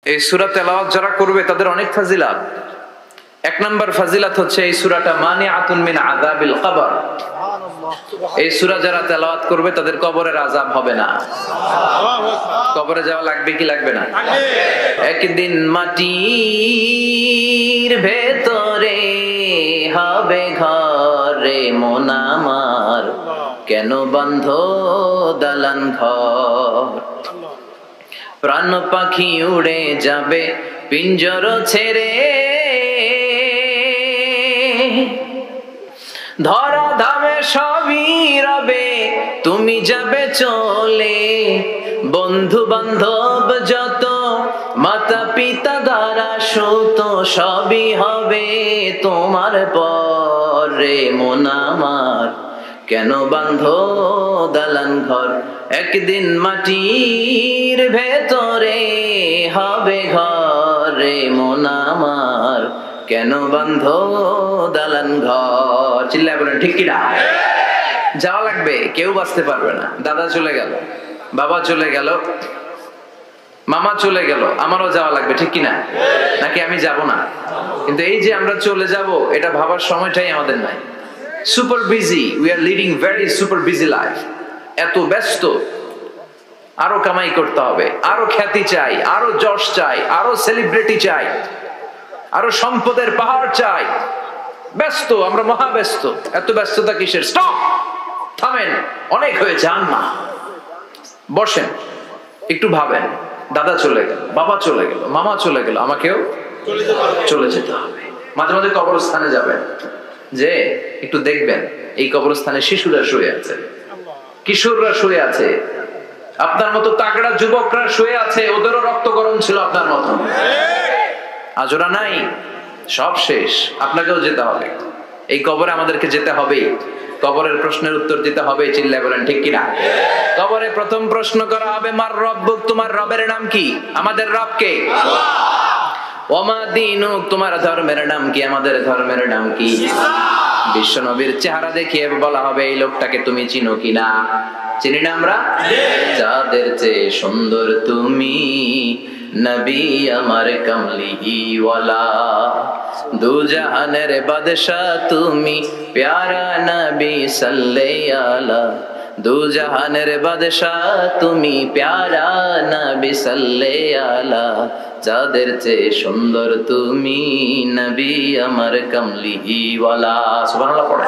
এই সূরা তেলাওয়াত যারা করবে তাদের অনেক ফাজিলাত। এক নাম্বার ফাজিলাত হচ্ছে এই সূরাটা মানিআতুন মিন আযাবিল কবর। এই সূরা যারা তেলাওয়াত করবে তাদের কবরের আযাব হবে না। কবরে যাওয়া লাগবে কি লাগবে না? একদিন মাটির ভেতরে হবে ঘরে মন আমার, কেন বন্ধ দালান ঘর। প্রাণ পাখি উড়ে যাবে পিঞ্জর ছেড়ে, ধরা ধামে সবই রবে তুমি যাবে চলে। বন্ধু বান্ধব যত মাতা পিতা দ্বারা সুত সবই হবে তোমার পরে মন আমার, কেন বান্ধ দালান ঘর। একদিন মাটির ভেতরে হবে ঘরে মন আমার, কেন বান্ধ দালান ঘর। চিল্লায় বলেন ঠিক কিনা? যাওয়া লাগবে, কেউ বাঁচতে পারবে না। দাদা চলে গেল, বাবা চলে গেল, মামা চলে গেল, আমারও যাওয়া লাগবে ঠিক কিনা? নাকি আমি যাব না? কিন্তু এই যে আমরা চলে যাব এটা ভাবার সময়টাই আমাদের নাই। Super busy, we are leading very super busy life. এত ব্যস্ত, আরো কামাই করতে হবে, আরো খ্যাতি চাই, আরো যশ চাই, আরো সেলিব্রিটি চাই, আরো সম্পদের পাহাড় চাই। ব্যস্ত, আমরা মহা ব্যস্ত। এত ব্যস্ততা কিসের? স্টপ, থামেন, অনেক হয়েছে, আর না। বসেন, একটু ভাবেন। দাদা চলে গেল, বাবা চলে গেল, মামা চলে গেল, আমাকেও চলে যেতে হবে। মাঝে মাঝে কবরস্থানে যাবেন, যে একটু দেখবেন এই কবরস্থানে শিশুরা শুয়ে আছে, কিশোররা শুয়ে আছে, আপনার মতো তাগড়া যুবকরা শুয়ে আছে, ওদেরও রক্ত গরম ছিল আপনার মতো। আজ ওরা নাই, সব শেষ। আপনাকেও যেতে হবে, এই কবরে আমাদেরকে যেতে হবে। কবরের প্রশ্নের উত্তর দিতে হবে। চিল্লায় বলেন ঠিক কিনা? কবরে প্রথম প্রশ্ন করা হবে মার রব্বুক, তোমার রবের নাম কি? আমাদের রব কে? ওমা দীনুক, তোমার ধর্মের নাম কি? আমাদের ধর্মের নাম কি? বিশ্ব নবীর চেহারা দেখিয়ে বলা হবে এই লোকটাকে তুমি চিনো কিনা? চিনি না আমরা? যাদের চেয়ে সুন্দর তুমি নবী আমার কমলি ওয়ালা, দু জাহানের বাদশা তুমি প্যারা নবী সাল্লাল্লাহু আলা, দু জাহানের বাদশা তুমি প্যারা নবী সাল্লাল্লাহু আলা, যাদের চেয়ে সুন্দর তুমি নবী আমার কমলি ওয়ালা। সুবহানাল্লাহ পড়ে।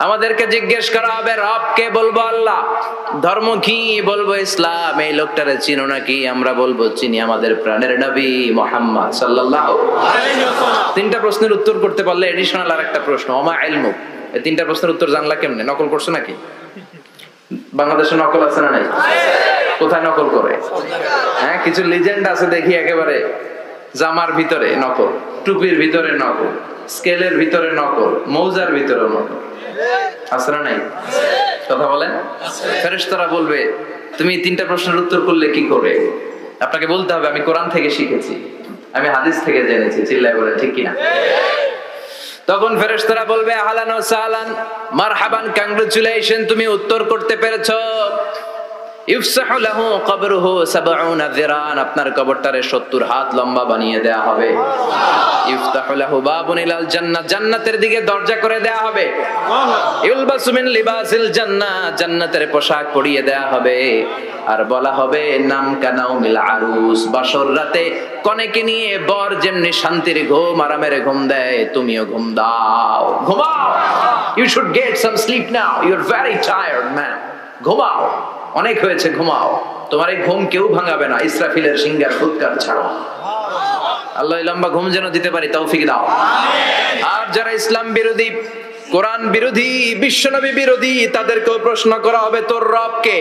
আমাদেরকে জিজ্ঞেস করা হবে রবকে, বলবো আল্লাহ। ধর্ম কি? বলবো ইসলাম। এই লোকটারে চিনো নাকি? আমরা বলবো চিনি, আমাদের প্রাণের নবী মুহাম্মদ সাল্লাল্লাহু আলাইহি ওয়াসাল্লাম। তিনটা প্রশ্নের উত্তর করতে পারলে এডিশনাল আরেকটা প্রশ্ন, ওমা ইলমুক। এই তিনটা প্রশ্নের উত্তর জানলা কেমনে? নকল করছো নাকি? বাংলাদেশে নকল আছে না নাই? কোথায় নকল করে? হ্যাঁ, কিছু লিজেন্ড আছে দেখি, একেবারে জামার ভিতরে নকল, টুপির ভিতরে নকল, স্কেলের ভিতরে নকল, মৌজার ভিতরে নকল। আছে না নাই? কথা বলেন। ফেরেশতারা বলবে তুমি তিনটা প্রশ্নের উত্তর করলে কি করে? আপনাকে বলতে হবে আমি কোরআন থেকে শিখেছি, আমি হাদিস থেকে জেনেছি। চিল্লায় বলেন ঠিক কিনা? তখন ফেরেশতারা বলবে আহলান ওয়া সাহলান, মারহাবান, কংগ্রাচুলেশন, তুমি উত্তর করতে পেরেছো। ইফসাহু লাহু কবরুহু 70 যিরান, আপনার কবরটারে 70 হাত লম্বা বানিয়ে দেয়া হবে। ইফতাহু লাহু বাবুন ইলাল জান্নাহ, জান্নাতের দিকে দরজা করে দেয়া হবে। ইলবাসু মিন লিবাসিল জান্নাহ, জান্নাতের পোশাক পরিয়ে দেয়া হবে। আর বলা হবে নাম কানাউমিল আরুস, বাসর রাতে কনেকে নিয়ে বর যেমনি শান্তির ঘুম, আরামের ঘুম দেয়, তুমিও ঘুম দাও, ঘুমাও। You should get some sleep now, you are very tired man, ঘুমাও, অনেক হয়েছে, ঘুমাও। তোমার এই ঘুম কেউ ভাঙাবে না, ইসরাফিলের সিংহার ফুৎকার ছাড়া। আল্লাহ লম্বা ঘুম যেন দিতে পারি তৌফিক দাও। আর যারা ইসলাম বিরোধী, কোরআন বিরোধী, বিশ্বনবী বিরোধী, তাদেরকেও প্রশ্ন করা হবে তোর রব কে?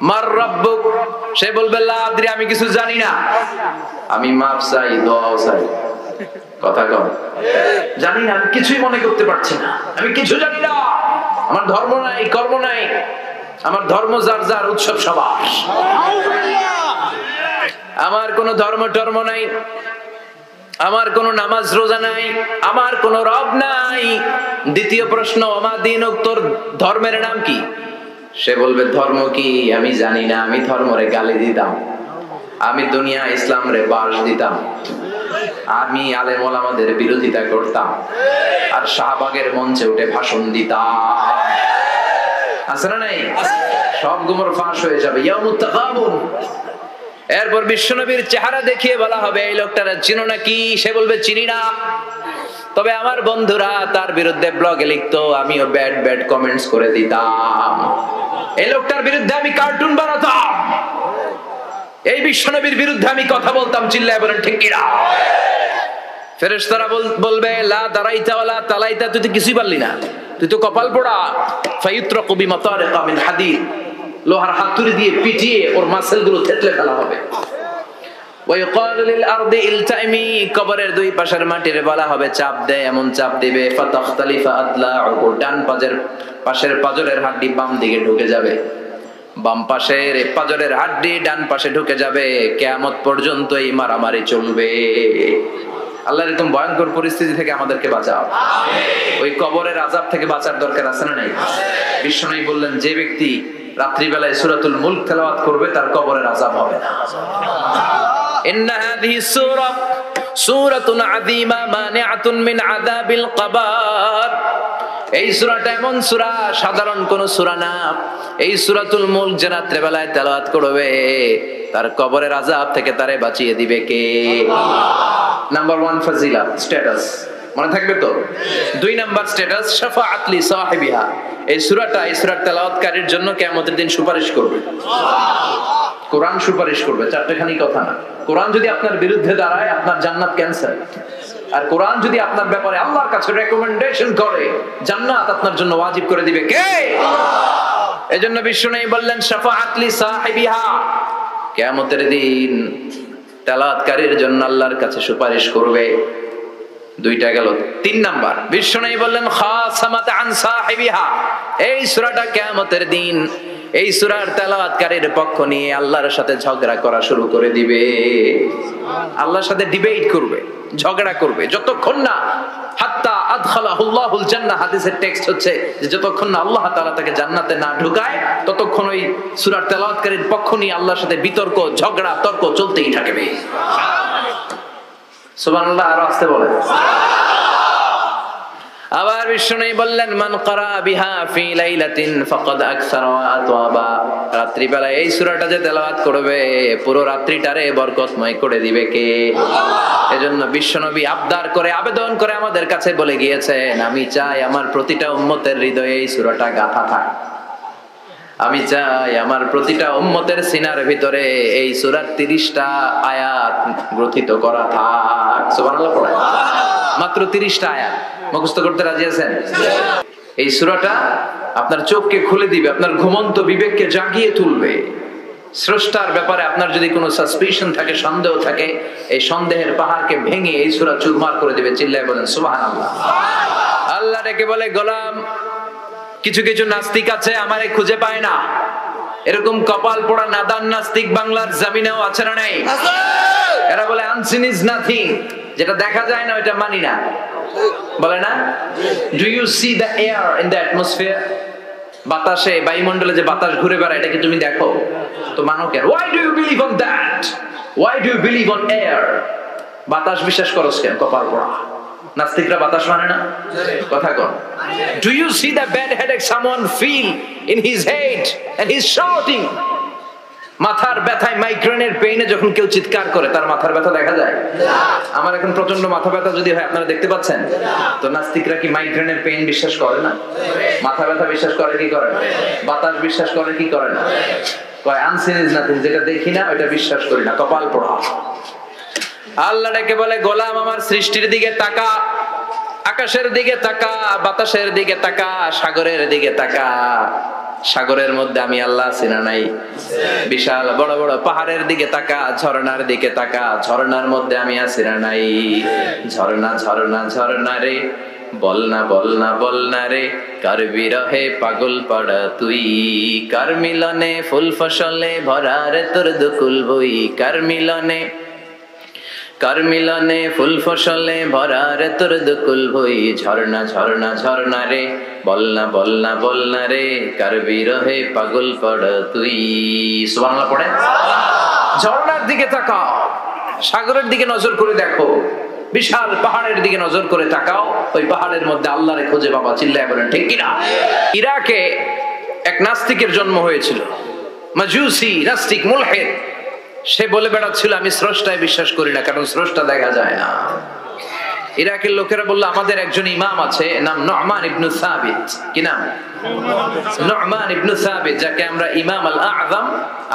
মার রব্বুক, সে বলবে লা আদরি, আমি কিছু জানি না, আমি মাফ চাই, দোয়া চাই। কথা কম, জানি না, আমি কিছুই মনে করতে পারছি না, আমি কিছু জানি না, আমার ধর্ম নাই, কর্ম নাই, আমার ধর্ম যার যার, উৎসব সবার, আমার কোনো ধর্ম টর্ম নাই, আমার কোনো নামাজ রোজা নাই, আমার কোনো রব নাই। দ্বিতীয় প্রশ্ন ওমা দীনুক, তোর ধর্মের নাম কি? সে বলবে ধর্ম কি আমি জানি না, আমি ধর্মরে গালি দিতাম। আমি দুনিয়া ইসলাম রে বাস দিতাম, আমি আলেম ওলামাদের বিরোধিতা করতাম, আর শাহবাগের মঞ্চে উঠে ভাষণ দিতাম। আছে না নাই? সব গুমর ফাঁস হয়ে যাবে। ইয়াউমুত তাগাবুন। এরপর বিশ্বনবীর চেহারা দেখিয়ে বলা হবে এই লোকটারা চিনো নাকি? সে বলবে চিনি না, তবে আমার বন্ধুরা তার বিরুদ্ধে ব্লগে লিখতো, আমিও ব্যাড ব্যাড কমেন্টস করে দিতাম, এই লোকটার বিরুদ্ধে আমি কার্টুন বানাতাম, এই বিশ্বনবীর বিরুদ্ধে আমি কথা বলতাম। চিল্লায় বলেন ঠিক কিনা? ফেরেশতারা বলবে লা দারাইতা ওয়ালা তালাইতা, তুই তো কিছুই পারলি না, তুই তো কপাল পোড়া। ফায়ুত্রাকু বিমাতারিকা মিন হাদিদ, লোহার হাতুড়ি দিয়ে পিটিয়ে ওর মাসেলগুলো থেতলে ফেলা হবে। ওয়াইকালু লিল আরদি ইলতাইমি, কবরের দুই পাশের মাটির বলা হবে চাপ দে, এমন চাপ দিবে ফাতাখতালিফা আদলাউহু, ডান পাশের পাজরের হাড্ডি বাম দিকে ঢুকে যাবে, বাম পাশের পাজরের হাড্ডি ডান পাশে ঢুকে যাবে। কিয়ামত পর্যন্ত এই মারামারি চলবে। আল্লাহ এরকম ভয়ঙ্কর পরিস্থিতি থেকে আমাদেরকে বাঁচাও। ওই কবরের আযাব থেকে বাঁচার দরকার আছে না নাই? বিশ্বনবী বললেন যে ব্যক্তি রাত্রিবেলায় সূরাতুল মুলক তেলাওয়াত করবে তার কবরের আযাব হবে না। ইন্না হাযিহি সূরা সূরাতুন আযীমা মানিআতুন মিন আযাবিল কবর। এই সূরাটা এমন সূরা, সাধারণ কোন সূরা না। এই সূরাতুল মুলক যে রাত্রিবেলায় তেলাওয়াত করবে তার কবরের আযাব থেকে তারে বাঁচিয়ে দিবে কে? নাম্বার 1 ফাজিলা স্ট্যাটাস, মনে থাকবে তো? 2 নাম্বার স্ট্যাটাস শাফাআত লি সাহিবিহা। এই সূরাটা এই সূরার তেলাওয়াতকারীর জন্য কিয়ামতের দিন সুপারিশ করবে। কোরআন সুপারিশ করবে, চারটেখানি কথা না। কোরআন যদি আপনার বিরুদ্ধে দাঁড়ায় আপনার জান্নাত ক্যান্সেল, আর কোরআন যদি আপনার ব্যাপারে আল্লাহর কাছে রেকমেন্ডেশন করে জান্নাত আপনার জন্য ওয়াজিব করে দিবে কে? আল্লাহ। এজন্য বিশ্বনবী বললেন শাফাআত লি সাহিবিহা, কিয়ামতের দিন তেলাওয়াতকারীর জন্য আল্লাহর কাছে সুপারিশ করবে। 2টা গেল। 3 নাম্বার বিশ্বনবী বললেন খাসামাত আন সাহিবিহা। এই সূরাটা কিয়ামতের দিন এই সূরার তেলাওয়াতকারীর পক্ষ নিয়ে আল্লাহর সাথে ঝগড়া করা শুরু করে দিবে। আল্লাহর সাথে ডিবেট করবে, ঝগড়া করবে, যতক্ষণ না হাত্তা আদখালাহুল্লাহুল জান্নাহ। হাদিসের টেক্সট হচ্ছে যে যতক্ষণ না আল্লাহ তাআলা তাকে জান্নাতে না ঢুকায় ততক্ষণ ওই সূরার তেলাওয়াতকারীর পক্ষ নিয়ে আল্লাহর সাথে বিতর্ক, ঝগড়া, তর্ক চলতেই থাকবে। সুবহানাল্লাহ। আর আস্তে বলেন। আবার বিশ্বনবী বললেন মান ক্বারা বিহা ফি লাইলাতিন ফাকাদ আকসারা ওয়া আতওয়াবা। রাত্রিবেলা এই সূরাটা যে তেলাওয়াত করবে পুরো রাত্রিটারে বরকতময় করে দিবে কে? আল্লাহ। এজন্য বিশ্বনবী আবদার করে, আবেদন করে আমাদের কাছে বলে গিয়েছেন, আমি চাই আমার প্রতিটা উম্মতের হৃদয়ে এই সূরাটা গাঁথা থাক। আমি চাই আমার প্রতিটা উম্মতের সিনার ভিতরে এই সূরার 30টা আয়াত গ্রথিত করা থাক। সুবহানাল্লাহ পড়ে। মাত্র 30টা আয়াত মুখস্থ করতে রাজি আছেন? এই সূরাটা আপনার চোখকে খুলে দিবে, আপনার ঘুমন্ত বিবেককে জাগিয়ে তুলবে। স্রষ্টার ব্যাপারে আপনার যদি কোনো সাসপিশন থাকে, সন্দেহ থাকে, এই সন্দেহের পাহাড়কে ভেঙে এই সূরা চুরমার করে দিবে। চিল্লায় বলেন সুবহানাল্লাহ। আল্লাহ ডেকে বলে, গোলাম কিছু কিছু নাস্তিক আছে আমারে খুঁজে পায় না, এরকম কপাল পোড়া নাদান নাস্তিক বাংলার জমিনেও আছে না নাই? এরা বলে আনসিন ইজ নাথিং, যেটা দেখা যায় না ওইটা মানি না, বলে না? Do you see the air in the atmosphere? বাতাসে, বায়ুমণ্ডলে যে বাতাস ঘুরে বেড়ায় এটাকে তুমি দেখো তো মানো কেন? Why do you believe on that? Why do you believe on air? বাতাস বিশ্বাস করছ কেন? কপাল পোড়া নাস্তিকরা বাতাস মানে না? কথা কর। Do you see the bad headache someone feel in his head and he is shouting? মাথার ব্যথায়, মাইগ্রেনের পেইনে যখন কেউ চিৎকার করে তার মাথার ব্যথা দেখা যায়? আমার এখন প্রচন্ড মাথা ব্যথা যদি হয় আপনারা দেখতে পাচ্ছেন তো নাস্তিকরা কি মাইগ্রেনের পেইন বিশ্বাস করে না? মাথা ব্যথা বিশ্বাস করে কি করে না? বাতাস বিশ্বাস করে কি করে না? কয় আনসিন ইজ নাথিং, যেটা দেখি না ওটা বিশ্বাস করি না। কপাল পোড়া। আল্লাহ ডেকে বলে, গোলাম আমার সৃষ্টির দিকে তাকা, আকাশের দিকে তাকা, বাতাসের দিকে তাকা, সাগরের দিকে তাকা। সাগরের মধ্যে আমি আল্লাহ আছি না নাই? বিশাল বড় বড় পাহাড়ের দিকে তাকা, ঝর্ণার দিকে তাকা, ঝর্ণার মধ্যে আমি আছি না নাই? ঝর্ণা ঝর্ণা ঝর্ণা রে, বলনা বলনা বলনা রে, কার বিরহে পাগল পড়া তুই, কার মিলনে ফুল ফসলে ভরা রে তোর দুকুল বই, কার মিলনে, কার মিলনে ফুল ফসলে ভরা রে তোর দুকুল বই। ঝর্ণা ঝর্ণা ঝর্ণা রে, বলনা বলনা বলনা রে, কার বিরহে পাগল পড় তুই। সুবহানাল্লাহ পড়ে। ঝর্ণার দিকে তাকাও, সাগরের দিকে নজর করে দেখো, বিশাল পাহাড়ের দিকে নজর করে তাকাও, ওই পাহাড়ের মধ্যে আল্লাহরে খুঁজে পাবা। চিল্লায় বলেন ঠিক কিনা? ইরাকে এক নাস্তিকের জন্ম হয়েছিল, মাজুসি নাস্তিক মুলহিদ। সে বলে বেড়াচ্ছিল আমি স্রষ্টায় বিশ্বাস করি না, কারণ স্রষ্টা দেখা যায় না। ইরাকের লোকেরা বলল আমাদের একজন ইমাম আছে, নাম নু'মান ইবনে সাবিত। কি নাম? নু'মান ইবনে সাবিত, যাকে আমরা ইমাম আল আযম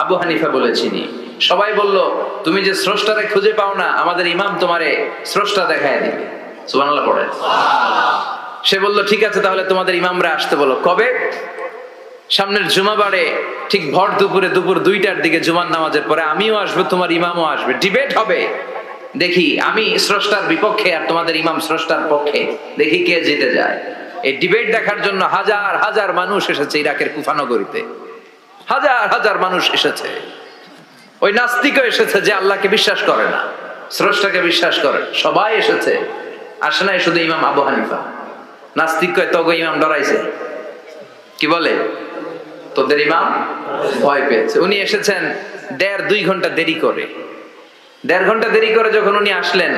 আবু হানিফা বলে চিনি। সবাই বলল তুমি যে স্রষ্টারে খুঁজে পাও না, আমাদের ইমাম তোমারে স্রষ্টা দেখায় দিবে। সুবহানাল্লাহ পড়েন। সে বলল ঠিক আছে, তাহলে তোমাদের ইমামরা আসতে বলো। কবে? সামনের জুমাবারে ঠিক ভর দুপুরে, দুপুর 2টার দিকে জুমার নামাজের পরে আমিও আসবো, তোমার ইমামও আসবে, ডিবেট হবে। দেখি আমি স্রষ্টার বিপক্ষে আর তোমাদের ইমাম স্রষ্টার পক্ষে, দেখি কে জিতে যায়। এই ডিবেট দেখার জন্য হাজার হাজার মানুষ এসেছে ইরাকের কুফা নগরীতে, হাজার হাজার মানুষ এসেছে। ওই নাস্তিকও এসেছে যে আল্লাহকে বিশ্বাস করে না, স্রষ্টাকে বিশ্বাস করে, সবাই এসেছে। আসে নাই শুধু ইমাম আবু হানিফা। নাস্তিক কয় তগো ইমাম ডরাইছে। কি বলে? তোদের ইমাম ভয় পেয়েছে। উনি এসেছেন 1.5-2 ঘন্টা দেরি করে। 1.5 ঘন্টা দেরি করে যখন উনি আসলেন,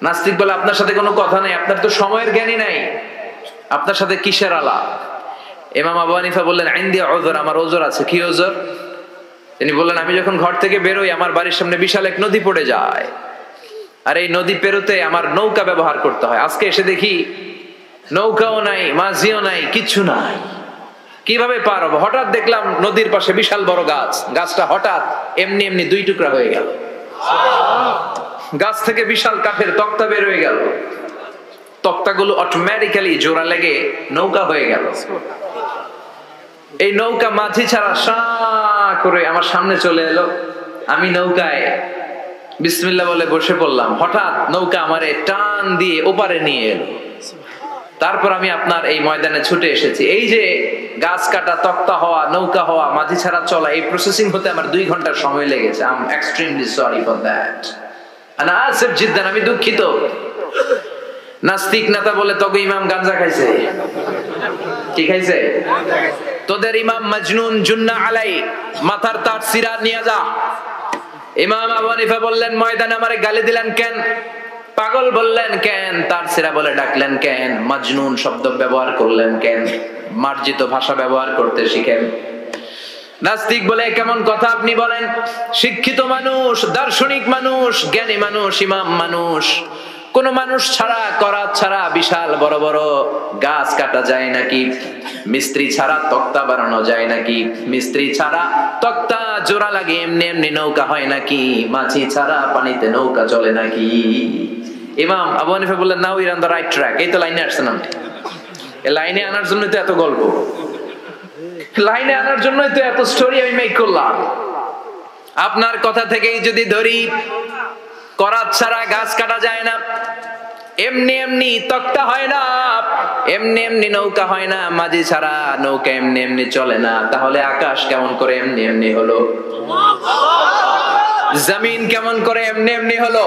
নাস্তিক বলে আপনার সাথে কোনো কথা নাই, আপনার তো সময়ের জ্ঞানই নাই, আপনার সাথে কিসের আলাপ? ইমাম আবু হানিফা বললেন ইনদি উযর, আমার ওজর আছে। কি ওজর? তিনি বললেন আমি যখন ঘর থেকে বেরোই আমার বাড়ির সামনে বিশাল এক নদী পড়ে যায়, আর এই নদী পেরোতে আমার নৌকা ব্যবহার করতে হয়। আজকে এসে দেখি নৌকাও নাই, মাঝিও নাই, কিচ্ছু নাই, কিভাবে পার হবো? হঠাৎ দেখলাম নদীর পাশে বিশাল বড় গাছ, গাছটা হঠাৎ এমনি এমনি 2 টুকরা হয়ে গেল। গাছ থেকে বিশাল কাঠের তক্তা বের হয়ে গেল, তক্তাগুলো অটোমেটিক্যালি জোড়া লেগে নৌকা হয়ে গেল। এই নৌকা মাঝি ছাড়া সা করে আমার সামনে চলে এলো। আমি নৌকায় বিসমিল্লাহ বলে বসে পড়লাম। হঠাৎ নৌকা আমারে টান দিয়ে ওপারে নিয়ে এলো। তারপর আমি আপনার এই ময়দানে ছুটে এসেছি। এই যে গাছ কাটা, তক্তা হওয়া, নৌকা হওয়া, মাঝি ছাড়া চলা, এই প্রসেসিং হতে আমার 2 ঘন্টা সময় লেগেছে। I am extremely sorry for that, আনা আসিফ জিদ্দান, আমি দুঃখিত। নাস্তিক নেতা বলে তবে ইমাম গাঞ্জা খাইছে। কি খাইছে? তোদের ইমাম মাজনুন জুন্না আলাই, মাথার তার সিরা নিয়ে যা। ইমাম আবু হানিফা বললেন ময়দানে আমারে গালি দিলেন কেন? পাগল বললেন কেন? তার সিরা বলে ডাকলেন কেন? মাজনুন শব্দ ব্যবহার করলেন কেন? মার্জিত ভাষা ব্যবহার করতে শিখেন। নাস্তিক বলে কেমন কথা আপনি বলেন? শিক্ষিত মানুষ, দার্শনিক মানুষ, জ্ঞানী মানুষ, ইমাম মানুষ, কোন মানুষ ছাড়া, করাত ছাড়া বিশাল বড় বড় গাছ কাটা যায় নাকি? মিস্ত্রি ছাড়া তক্তা বানানো যায় নাকি? মিস্ত্রি ছাড়া তক্তা জোড়া লাগে এমনি এমনি নৌকা হয় নাকি? মাঝি ছাড়া পানিতে নৌকা চলে নাকি? ইমাম আবু হানিফা বললেন now you are on the right track. এই তো লাইনে আসছেন আপনি। এই লাইনে আনার জন্যই তো এত গল্প, লাইনে আনার জন্যই তো এত স্টোরি আমি মেক করলাম। আপনার কথা থেকেই যদি ধরি, করাত ছাড়া গাছ কাটা যায় না, এমনি এমনি তক্তা হয় না, এমনি এমনি নৌকা হয় না, মাঝি ছাড়া নৌকা এমনি এমনি চলে না, তাহলে আকাশ কেমন করে এমনি এমনি হলো? জমিন কেমন করে এমনি এমনি হলো?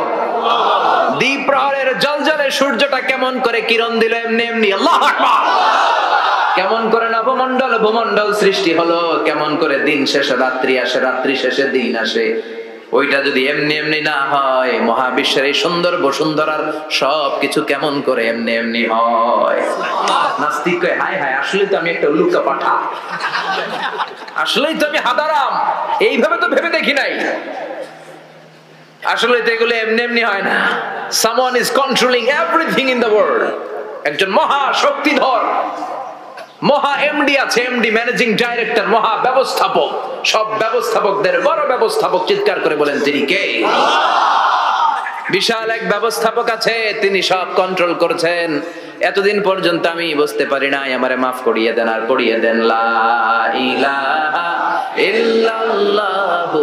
দ্বীপ প্রহরের জলজলে সূর্যটা কেমন করে কিরণ দিল এমনি এমনি? আল্লাহু আকবার। কেমন করে নবমণ্ডল ভূমণ্ডল সৃষ্টি হলো? কেমন করে দিন শেষে রাত্রি আসে, রাত্রি শেষে দিন আসে? ওইটা যদি এমনি এমনি না হয়, মহাবিশ্বের এই সুন্দর বসুন্ধরার সবকিছু কেমন করে এমনি এমনি হয়? নাস্তিক কয় হায় হায়, আসলেই তো আমি একটা উলুকা পাঠা, আসলেই তো আমি হাদারাম, এইভাবে তো ভেবে দেখি নাই। আসলে তো এগুলো এমনি এমনি হয় না। Someone is controlling everything in the world. একজন মহা শক্তিধর মহা এমডি আছে, এমডি ম্যানেজিং ডাইরেক্টর, মহা ব্যবস্থাপক, সব ব্যবস্থাপকদের বড় ব্যবস্থাপক। চিৎকার করে বলেন তিনি কে? বিশাল এক ব্যবস্থাপক আছে, তিনি সব কন্ট্রোল করছেন। এতদিন পর্যন্ত আমি বুঝতে পারি নাই, আমারে মাফ করিয়ে দেন আর করিয়ে দেন। লা ইলাহা ইল্লাল্লাহু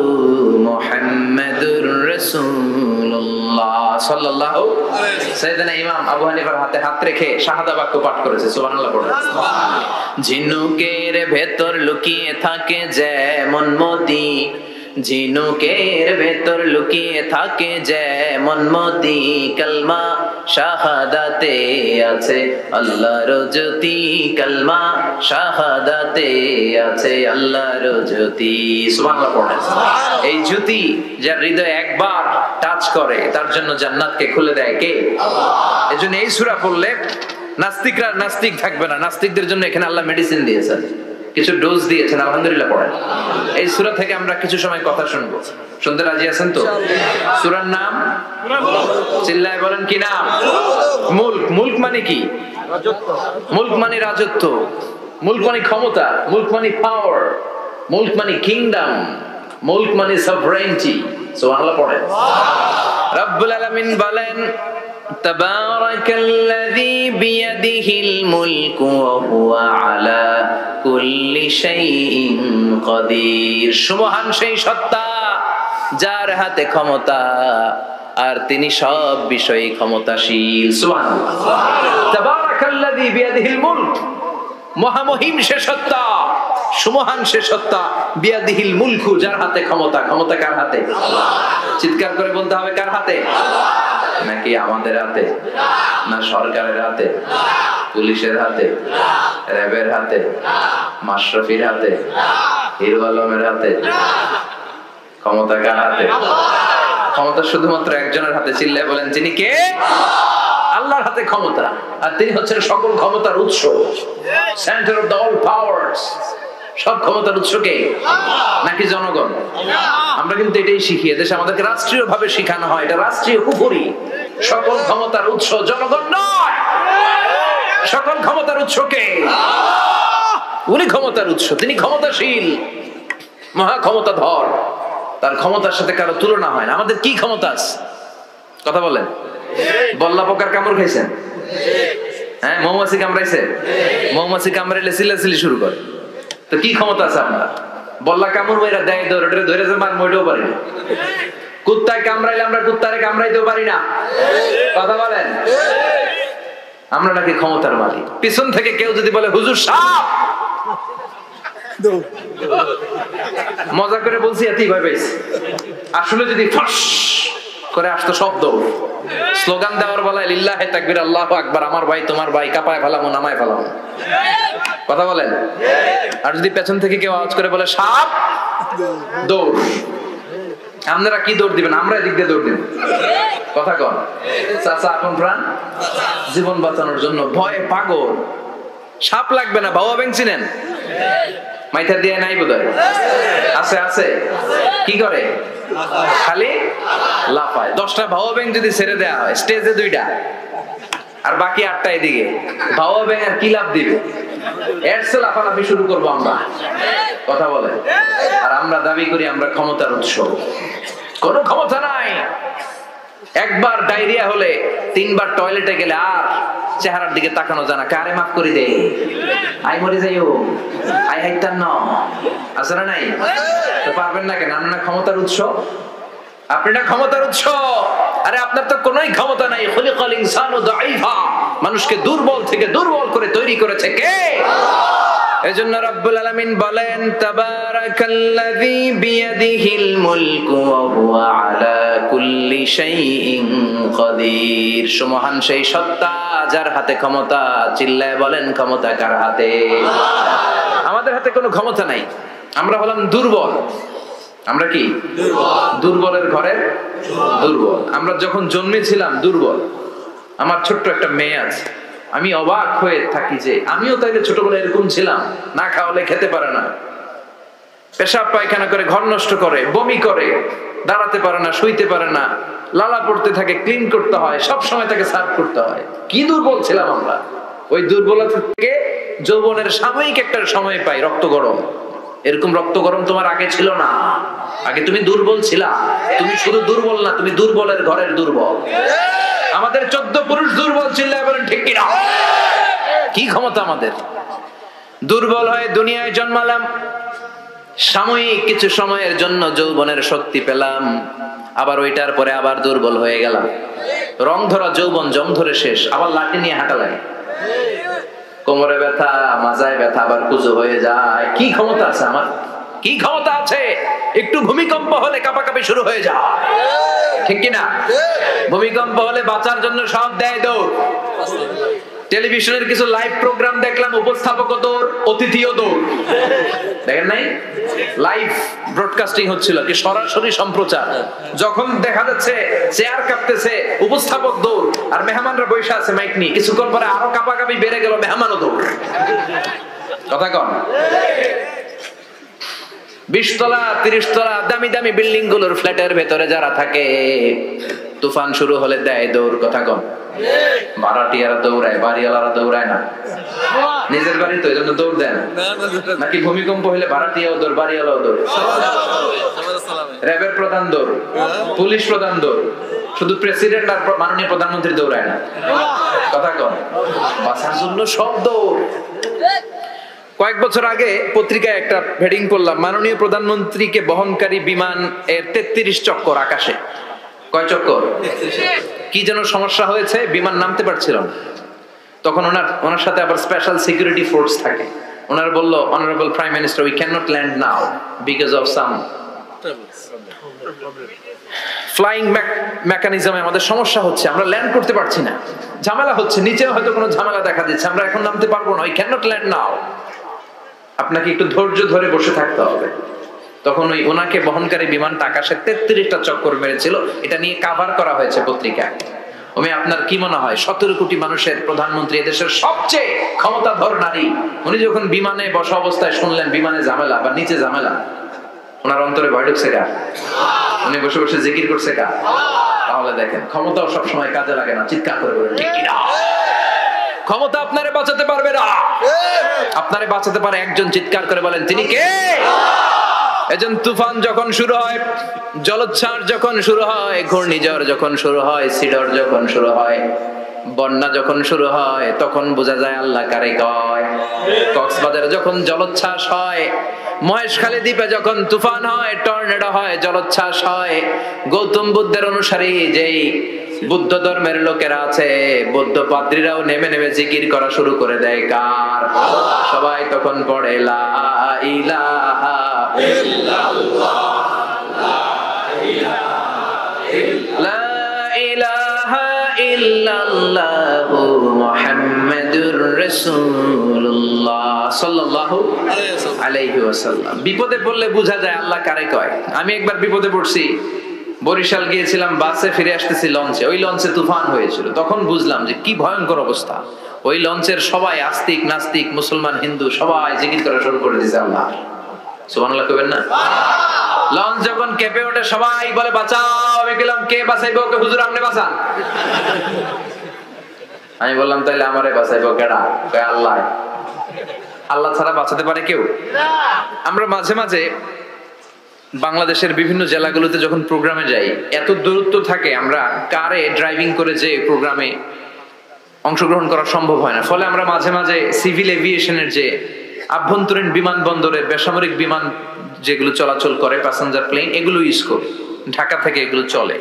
মুহাম্মাদুর রাসূলুল্লাহ সাল্লাল্লাহু আলাইহি ওয়াসাল্লাম। সাইয়েদনা ইমাম আবু হানিফার হাতে হাত রেখে শাহাদা বাক্য পাঠ করেছে। সুবহানাল্লাহ পড়ুন। ঝিনুকের ভেতর লুকিয়ে থাকে যেমন মতি, ঝিনুকের ভেতর লুকিয়ে থাকে যেমন মতি, কালমা শাহাদাতে আছে আল্লাহর জ্যোতি, কালমা শাহাদাতে আছে আল্লাহর জ্যোতি। সুবহানাল্লাহ পড়েন। এই জ্যোতি যার হৃদয়ে একবার টাচ করে তার জন্য জান্নাতকে খুলে দেয় কে? আল্লাহ। এজন্য এই সূরা পড়লে নাস্তিকরা নাস্তিক থাকবে না। নাস্তিকদের জন্য এখানে আল্লাহ মেডিসিন দিয়েছেন, কিছু ডোজ দিয়েছেন। আলহামদুলিল্লাহ পড়েন। এই সূরা থেকে আমরা কিছু সময় কথা শুনবো। শুনতে রাজি আছেন তো? সূরার নাম চিল্লায় বলেন কি নাম? মুলক। মুলক মানে কি? মুলক মানে রাজত্ব, মুলক মানে ক্ষমতা, মুলক মানে পাওয়ার, মুলক মানে কিংডম, মুলক মানে সভরেনিটি। সুবহানাল্লাহ পড়েন। রব্বুল আলামিন বলেন তাবারাকাল্লাযী বিয়াদিহিল মুলকু ওয়া হুয়া আলা কুল্লি শাইইন কাদির। সুবহান সেই সত্তা যার হাতে ক্ষমতা আর তিনি সব বিষয়ে ক্ষমতাশীল। সুবহানাল্লাহ। তাবারাকাল্লাযী বিয়াদিহিল মুলক, মহামহিম সে সত্তা, সুমহান সে সত্তা, বিয়াদিহিল মুলকু যার হাতে ক্ষমতা। ক্ষমতা কার হাতে? আল্লাহ। চিৎকার করে বলতে হবে কার হাতে? নাকি আমাদের হাতে, না সরকারের হাতে, পুলিশের হাতে, র্যাবের হাতে, মাশরাফির হাতে, হিরো আলমের হাতে? ক্ষমতা কার হাতে? ক্ষমতা শুধুমাত্র একজনের হাতে। চিল্লায় বলেন তিনি কে? আল্লাহর হাতে ক্ষমতা, আর তিনি হচ্ছেন সকল ক্ষমতার উৎস, centre of the all powers. সব ক্ষমতার উৎস কে? নাকি জনগণ? আমরা কিন্তু এটাই শিখি, দেশে আমাদেরকে রাষ্ট্রীয় ভাবে শেখানো হয়, এটা রাষ্ট্রীয় কুফরি। সকল ক্ষমতার উৎস জনগণ নয়, সকল ক্ষমতার উৎস কে? উনি ক্ষমতার উৎস, তিনি ক্ষমতাশীল, মহা ক্ষমতাধর, তার ক্ষমতার সাথে কারো তুলনা হয় না। আমাদের কি ক্ষমতা আছে? কথা বলেন। বল্লা পোকার কামড় খাইছেন? হ্যাঁ, মৌমাছি কামড়াইছে? মৌমাছি কামড়াইলে চিল্লাচিল্লি শুরু করে, তো কি ক্ষমতা আছে আপনার? বল্লা কামড় মেয়েরা দেয় ধরে ধরে যে মার মইটাও পারি না। কুত্তায় কামড়াইলে আমরা কুত্তারে কামড়াইতেও পারি না। কথা বলেন। আমরা নাকি ক্ষমতার মালিক। পিছন থেকে কেউ যদি বলে হুজুর সাপ, মজা করে বলছি, এতেই ভয় পাইছি। আসলে যদি ফাঁস করে আসতো শব্দ, স্লোগান দেওয়ার বেলায় লিল্লাহে তাকবীর, আল্লাহু আকবার, আমার ভাই তোমার ভাই, কাপায় ফেলামো নামায় ফেলামো। কথা বলেন। আর যদি পেছন থেকে কেউ আওয়াজ করে বলে সাপ, দৌড়। আপনারা কি দৌড় দিবেন? আমরা এদিক দিয়ে দৌড় দিব। কথা কন। চাচা আপন প্রাণ, জীবন বাঁচানোর জন্য ভয়ে পাগল। সাপ লাগবে না, বাবা ব্যাং চিনেন? মাইথা দিয়ে নাই বোধহয়। আছে আছে। কি করে? খালি লাফায়। 10টা ভাও ব্যাং যদি ছেড়ে দেওয়া হয় স্টেজে 2টা আর বাকি 8টা এদিকে, ভাও ব্যাং আর কি লাভ দিবে? এরসে লাফালাফি শুরু করবো আমরা। কথা বলে। আর আমরা দাবি করি আমরা ক্ষমতার উৎস। কোনো ক্ষমতা নাই। একবার ডায়রিয়া হলে 3বার টয়লেটে গেলে আর চেহারার দিকে তাকানো যায় না। কারে মাফ করে দে, আই মরে যাইও, আই হাইতাম না, আছে না নাই? তো পারবেন না কেন? আপনার ক্ষমতার উৎস, আপনি না ক্ষমতার উৎস। আরে আপনার তো কোনোই ক্ষমতা নাই। খুলিকাল ইনসানু দাঈফা, মানুষকে দুর্বল থেকে দুর্বল করে তৈরি করেছে কে? এজন্য রব্বুল আলামিন বলেন তাবারাকাল্লাযী বিয়াদিহিল মুলকু ওয়া হুয়া আলা কুল্লি শাইইন কাদির। সুমহান সেই সত্তা যার হাতে ক্ষমতা। চিল্লায় বলেন ক্ষমতা কার হাতে? আমাদের হাতে কোনো ক্ষমতা নাই। আমরা হলাম দুর্বল। আমরা কি দুর্বলের ঘরে দুর্বল। আমরা যখন জন্মেছিলাম দুর্বল। আমার ছোট্ট একটা মেয়ে আছে, আমি অবাক হয়ে থাকি যে আমিও তাইলে ছোটবেলায় এরকম ছিলাম। না খাওয়ালে খেতে পারে না, পেশাব পায়খানা করে, ঘর নষ্ট করে, বমি করে, দাঁড়াতে পারে না, শুইতে পারে না, লালা পড়তে থাকে, ক্লিন করতে হয়, সব সময় তাকে সার্ভ করতে হয়। কি দুর্বল ছিলাম আমরা। ওই দুর্বলতা থেকে যৌবনের সাময়িক একটা সময় পাই রক্ত গরম। এরকম রক্ত গরম তোমার আগে ছিল না। আগে তুমি দুর্বল ছিলা। তুমি শুধু দুর্বল না, তুমি দুর্বলের ঘরের দুর্বল। আমাদের 14 পুরুষ দুর্বল ছিল, বলেন ঠিক কিনা? কি ক্ষমতা আমাদের? দুর্বল হয়ে দুনিয়ায় জন্মালাম, সাময়িক কিছু সময়ের জন্য যৌবনের শক্তি পেলাম, আবার ওইটার পরে আবার দুর্বল হয়ে গেলাম। রং ধরা যৌবন জং ধরে শেষ, আবার লাঠি নিয়ে হাঁটা লাগে। কোমরে ব্যথা, মাজায় ব্যথা, আবার কুজো হয়ে যায়। কি ক্ষমতা আছে আমার? কি ক্ষমতা আছে? একটু ভূমিকম্প হলে কাঁপাকাঁপি শুরু হয়ে যায়, ঠিক কিনা? ভূমিকম্প হলে বাঁচার জন্য সব দেয় দৌড়। টেলিভিশনের কিছু লাইভ প্রোগ্রাম দেখলাম, উপস্থাপকও দৌড়, অতিথিও দৌড়। দেখেন নাই? লাইভ ব্রডকাস্টিং হচ্ছিল, কি সরাসরি সম্প্রচার। যখন দেখা যাচ্ছে চেয়ার কাঁপতেছে, উপস্থাপক দৌড়, আর মেহমানরা বসে আছে মাইক নিয়ে। কিছুক্ষণ পরে আরো কাঁপাকাঁপি বেড়ে গেল, মেহমানও দৌড়। কথা কন। 20 তলা 30 তলা দামি দামি বিল্ডিং গুলোর ফ্ল্যাটের ভেতরে যারা থাকে, তুফান শুরু হলে দেয় দৌড়। কথা কন। ভাড়াটিয়ারা দৌড়ায়, বাড়িওয়ালারা দৌড়ায় না। নিজের বাড়ি তো, এই জন্য দৌড় দেন নাকি? ভূমিকম্প হলে ভাড়াটিয়াও দৌড়, বাড়িওয়ালাও দৌড়। র্যাবের প্রধান দৌড়, পুলিশ প্রধান দৌড়, শুধু প্রেসিডেন্ট আর মাননীয় প্রধানমন্ত্রী দৌড়ায় না। কথা কন। বাঁচার জন্য সব দৌড়। কয়েক বছর আগে পত্রিকায় একটা হেডিং পড়লাম, মাননীয় প্রধানমন্ত্রীকে বহনকারী বিমান এর 33 চক্কর আকাশে। কয় চক্কর? কি যেন সমস্যা হয়েছে, বিমান নামতে পারছিল না। তখন ওনার সাথে আবার স্পেশাল সিকিউরিটি ফোর্স থাকে। ওনার বলল, honourable prime minister, we can not land now because of some flying মেকানিজমে আমাদের সমস্যা হচ্ছে, আমরা ল্যান্ড করতে পারছি না, ঝামেলা হচ্ছে, নিচেও হয়তো কোনো ঝামেলা দেখা দিচ্ছে, আমরা এখন নামতে পারবো না, উই ক্যান নট ল্যান্ড নাও। আপনাকে একটু ধৈর্য ধরে বসে থাকতে হবে। তখন ওই ওনাকে বহনকারী বিমানটা আকাশে 33টা চক্কর মেরেছিল। এটা নিয়ে কাভার করা হয়েছে পত্রিকায়। আপনার কি মনে হয় 17 কোটি মানুষের প্রধানমন্ত্রী, এদেশের সবচেয়ে ক্ষমতাধর নারী, উনি যখন বিমানে বসা অবস্থায় শুনলেন বিমানে ঝামেলা বা নিচে ঝামেলা, ওনার অন্তরে ভয় ঢুকছে কার? উনি বসে বসে জিকির করছে কার? তাহলে দেখেন, ক্ষমতাও সবসময় কাজে লাগে না। চিৎকার করে বলেন ঠিক কিনা? ক্ষমতা আপনারে বাঁচাতে পারবে না, আপনারে বাঁচাতে পারে একজন। চিৎকার করে বলেন তিনি কে? এজন্য তুফান যখন শুরু হয়, জলোচ্ছ্বাস যখন শুরু হয়, ঘূর্ণিঝড় যখন শুরু হয়, সিডর যখন শুরু হয়, বন্যা যখন শুরু হয়, তখন বোঝা যায় আল্লাহ কারে কয়। কক্সবাজারে যখন জলোচ্ছ্বাস হয়, মহেশখালী দ্বীপে যখন তুফান হয়, টর্নেডো হয়, জলোচ্ছ্বাস হয়, গৌতম বুদ্ধের অনুসারী যেই বুদ্ধ ধর্মের লোকেরা আছে, বৌদ্ধ পাদ্রীরাও নেমে নেমে জিকির করা শুরু করে দেয় কার? সবাই তখন পড়ে লা ইলাহা ইল্লাল্লাহ, লা ইলাহা ইল্লাল্লাহ মুহাম্মাদুর রাসূলুল্লাহ সাল্লাল্লাহু আলাইহি ওয়াসাল্লাম। বিপদে পড়লে বোঝা যায় আল্লাহ কারে কয়। আমি একবার বিপদে পড়ছি, বরিশাল গিয়েছিলাম, বাসে ফিরে আসতেছি লঞ্চে, ওই লঞ্চে তুফান হয়েছিল। তখন বুঝলাম যে কি ভয়ঙ্কর অবস্থা। ওই লঞ্চের সবাই আস্তিক নাস্তিক, মুসলমান হিন্দু সবাই জিকির করা শুরু করে দিয়েছে আল্লাহ। সুবহানাল্লাহ কইবেন না? লঞ্চ যখন কেঁপে ওঠে সবাই বলে বাঁচাও। আমি গেলাম, কে বাঁচাইবো? ওকে হুজুর আপনি বাঁচান। আমি বললাম তাইলে আমারে বাঁচাইবো কেডা? কয় আল্লাহ। আল্লাহ ছাড়া বাঁচাতে পারে কেউ? আমরা মাঝে মাঝে বাংলাদেশের বিভিন্ন জেলাগুলোতে যখন প্রোগ্রামে যাই, এত দূরত্ব থাকে, আমরা কারে ড্রাইভিং করে যে প্রোগ্রামে অংশগ্রহণ করা সম্ভব হয় না। ফলে আমরা মাঝে মাঝে সিভিল এভিয়েশনের যে আভ্যন্তরীণ বিমানবন্দরে বেসামরিক বিমান যেগুলো চলাচল করে, প্যাসেঞ্জার প্লেন, এগুলো ইউজ করি। ঢাকা থেকে এগুলো চলে,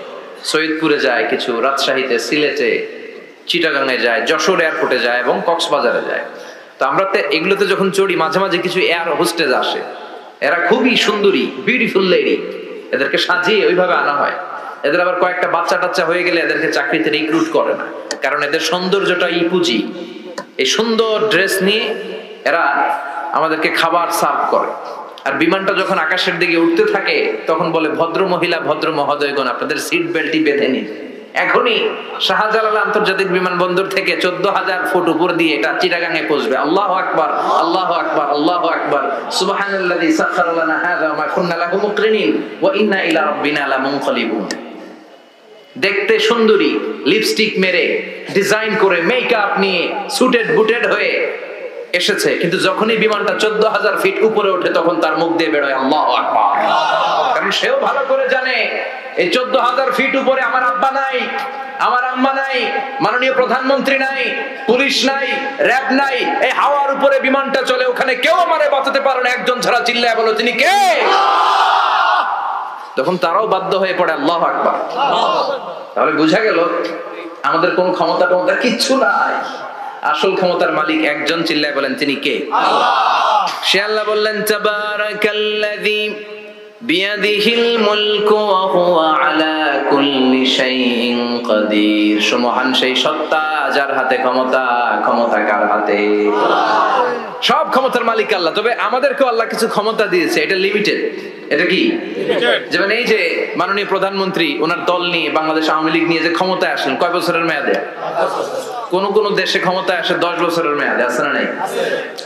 সৈয়দপুরে যায় কিছু, রাজশাহীতে, সিলেটে, চিটাগাংয়ে যায়, যশোর এয়ারপোর্টে যায় এবং কক্সবাজারে যায়। তো আমরা এগুলোতে যখন চড়ি, মাঝে মাঝে কিছু এয়ার হোস্টেজ আসে, এরা খুবই সুন্দরী, বিউটিফুল লেডি, এদেরকে সাজিয়ে ওইভাবে আনা হয়। এদের আবার কয়েকটা বাচ্চা টাচ্চা হয়ে গেলে এদেরকে চাকরিতে রিক্রুট করে না, কারণ এদের সৌন্দর্যটা পুঁজি। এই সুন্দর ড্রেস নিয়ে এরা আমাদেরকে খাবার সার্ভ করে। আর বিমানটা যখন আকাশের দিকে উঠতে থাকে তখন বলে, ভদ্র মহিলা, ভদ্র মহোদয়গণ, আপনাদের সিট বেল্টই বেঁধে নিন। এখনই শাহজালাল আন্তর্জাতিক বিমানবন্দর থেকে 14,000 ফুট উপর দিয়ে এটা চিটাগাংয়ে পৌঁছবে। আল্লাহু আকবার, আল্লাহু আকবার, আল্লাহু আকবার, সুবহানাল্লাযী সাখখারা লানা হাযা ওয়া মা কুন্না লাহু মুকরিনিন ওয়া ইন্না ইলা রাব্বিনা লামুনকালিবুন। দেখতে সুন্দরী, লিপস্টিক মেরে, ডিজাইন করে, মেকআপ নিয়ে, সুটেড বুটেড হয়ে এসেছে, কিন্তু যখনই বিমানটা 14,000 ফিট উপরে ওঠে তখন তার মুখ দিয়ে বেরোয় আল্লাহু আকবার। কারণ সেও ভালো করে জানে এই 14,000 ফিট উপরে আমার আব্বা নাই, আমার আম্মা নাই, মাননীয় প্রধানমন্ত্রী নাই, পুলিশ নাই, র‍্যাব নাই, এই হাওয়ার উপরে বিমানটা চলে, ওখানে কেউ আমারে বাঁচাতে পারে না, একজন ছাড়া চিল্লায় বলো তিনি কে? তখন তারাও বাধ্য হয়ে পড়ে আল্লাহু আকবার। তাহলে বোঝা গেল আমাদের কোন ক্ষমতা কিচ্ছু নাই, আসল ক্ষমতার মালিক একজন, চিল্লায় বলেন তিনি কে? আল্লাহ। সে আল্লাহ বললেন তাবারাকাল্লাযী বিয়াদিহিল মুলকু ওয়া হুয়া আলা কুল্লি শাইইন কাদির। সুমহান সেই সত্তা যার হাতে ক্ষমতা, ক্ষমতা কার হাতে? সব ক্ষমতার মালিক আল্লাহ। তবে আমাদেরকেও আল্লাহ কিছু ক্ষমতা দিয়েছে, এটা লিমিটেড। এটা কি? যেমন এই যে মাননীয় প্রধানমন্ত্রী ওনার দল নিয়ে বাংলাদেশ আওয়ামী লীগ নিয়ে যে ক্ষমতায় আসলেন, কয় বছরের মেয়াদে? কোন কোন দেশে ক্ষমতায় আসে 10 বছরের মেয়াদে, আছে না নাই?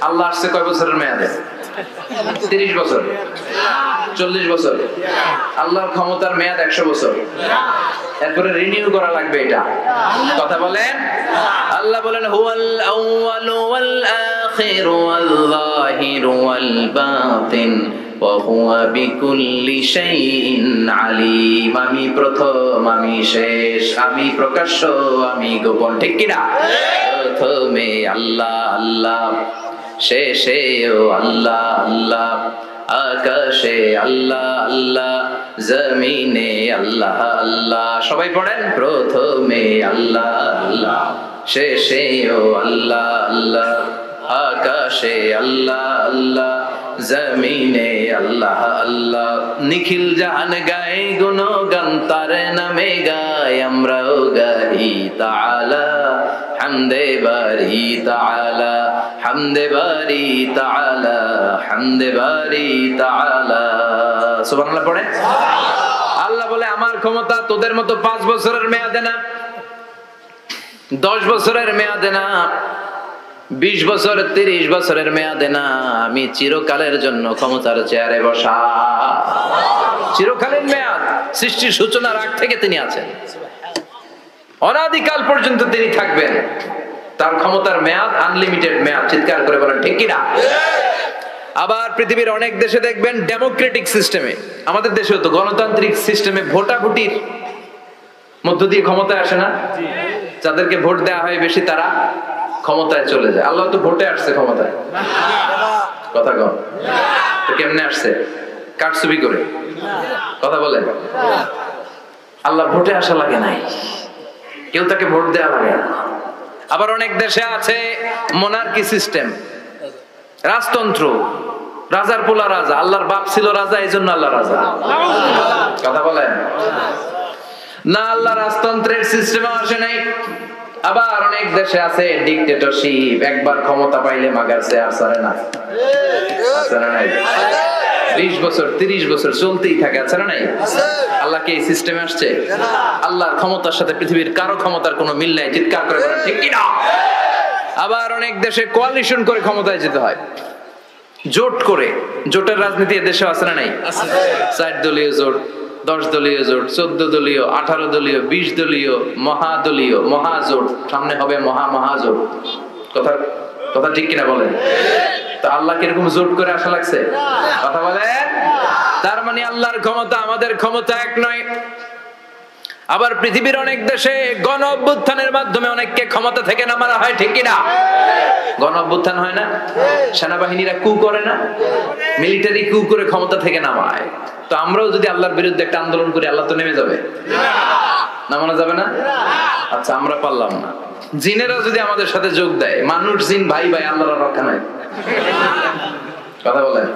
আল্লাহ আসছে কয় বছরের মেয়াদে? 30 বছর, 40 বছর। আল্লাহর ক্ষমতার মেয়াদ 100 বছর। এরপরে রিনিউ করা লাগবে। এটা কথা বলেন। আল্লাহ বলেন হুয়াল আউয়ালু ওয়াল আখিরু ওয়াল যাহিরু ওয়াল বাতিন ওয়া হুয়া বিকুল্লি শাইইন আলিম। আমি প্রথম, আমি শেষ, আমি প্রকাশ্য, আমি গোপন। ঠিক কি না? প্রথমে আল্লাহ আল্লাহ, শেষেও আল্লাহ আল্লাহ, আকাশে আল্লাহ আল্লাহ, জমিনে আল্লাহ আল্লাহ। সবাই পড়েন, প্রথমে আল্লাহ আল্লাহ, শেষেও আল্লাহ আল্লাহ, আকাশে আল্লাহ আল্লাহ, জমিনে আল্লাহ আল্লাহ। নিখিল জাহান গায়ে গুণগান তার নামে গায়, আমরাও গাই তাআলা হামদে বারি তাআলা, হামদে বারি তাআলা, হামদে বারি তাআলা। সুবহানাল্লাহ পড়ে। আল্লাহ বলে আমার ক্ষমতা তোদের মতো 5 বছরের মেয়াদে না, 10 বছরের মেয়াদে না, 20 বছর 30 বছরের মেয়াদে না, আমি চিরকালের জন্য ক্ষমতার চেয়ারে বসা। চিরকালীন মেয়াদ, সৃষ্টির সূচনার আগ থেকে তিনি আছেন, অনাদিকাল পর্যন্ত তিনি থাকবেন। তার ক্ষমতার মেয়াদ আনলিমিটেড মেয়াদ। চিৎকার করে বলেন ঠিক কিনা? আবার পৃথিবীর অনেক দেশে দেখবেন ডেমোক্রেটিক সিস্টেমে, আমাদের দেশেও তো গণতান্ত্রিক সিস্টেমে ভোটাভুটির মধ্য দিয়ে ক্ষমতায় আসে না? যাদেরকে ভোট দেওয়া হয় বেশি তারা ক্ষমতায় চলে যায়। আল্লাহ তো ভোটে আসছে ক্ষমতায়, কথা কম। তো কেমনে আসছে? কারচুপি করে, কথা বলেন। আল্লাহ ভোটে আসা লাগে নাই, কেউ তাকে ভোট দেওয়া লাগে না। আবার অনেক দেশে আছে মোনার্কি সিস্টেম, রাজতন্ত্র, রাজার পোলা রাজা। আল্লাহর বাপ ছিল রাজা, এই জন্য আল্লাহ রাজা। কথা বলেন না, আল্লাহ রাজতন্ত্রের সিস্টেমে আসে নাই। আবার অনেক দেশে আছে ডিক্টেটরশিপ, একবার ক্ষমতা পাইলে মাগার চেয়ার ছাড়ে না, আছে না নাই? 20 বছর 30 বছর চলতেই থাকে, আছে না নাই? আল্লাহ কি এই সিস্টেমে আসছে? আল্লাহর ক্ষমতার সাথে পৃথিবীর কারো ক্ষমতার কোনো মিল নাই। চিৎকার করে বলেন ঠিক কি না? আবার অনেক দেশে কোয়ালিশন করে ক্ষমতায় যেতে হয়, জোট করে। জোটের রাজনীতি দেশে আছে না নাই? 4 দলীয় জোট, 10 দলীয় জোট, 14 দলীয়, 18 দলীয়, 20 দলীয়, মহাদলীয়, মহাজোট, সামনে হবে মহাজোট। কথা ঠিক কিনা বলেন? তা আল্লাহ কিরকম জোট করে আসা লাগছে? কথা বলেন। তার মানে আল্লাহর ক্ষমতা আমাদের ক্ষমতা এক নয়। আবার পৃথিবীর অনেক দেশে গণ অভ্যুত্থানের মাধ্যমে অনেককে ক্ষমতা থেকে নামানো হয়, ঠিক কিনা? গণ অভ্যুত্থান হয় না? সেনাবাহিনীরা কু করে না? মিলিটারি কু করে ক্ষমতা থেকে নামায়। তো আমরাও যদি আল্লাহর বিরুদ্ধে একটা আন্দোলন করি, আল্লাহ তো নেমে যাবে? নামানো যাবে না? আচ্ছা, আমরা পারলাম না। জিনেরা যদি আমাদের সাথে যোগ দেয়, মানুষ জিন ভাই ভাই, আল্লাহর রক্ষা নাই। কথা বলেন,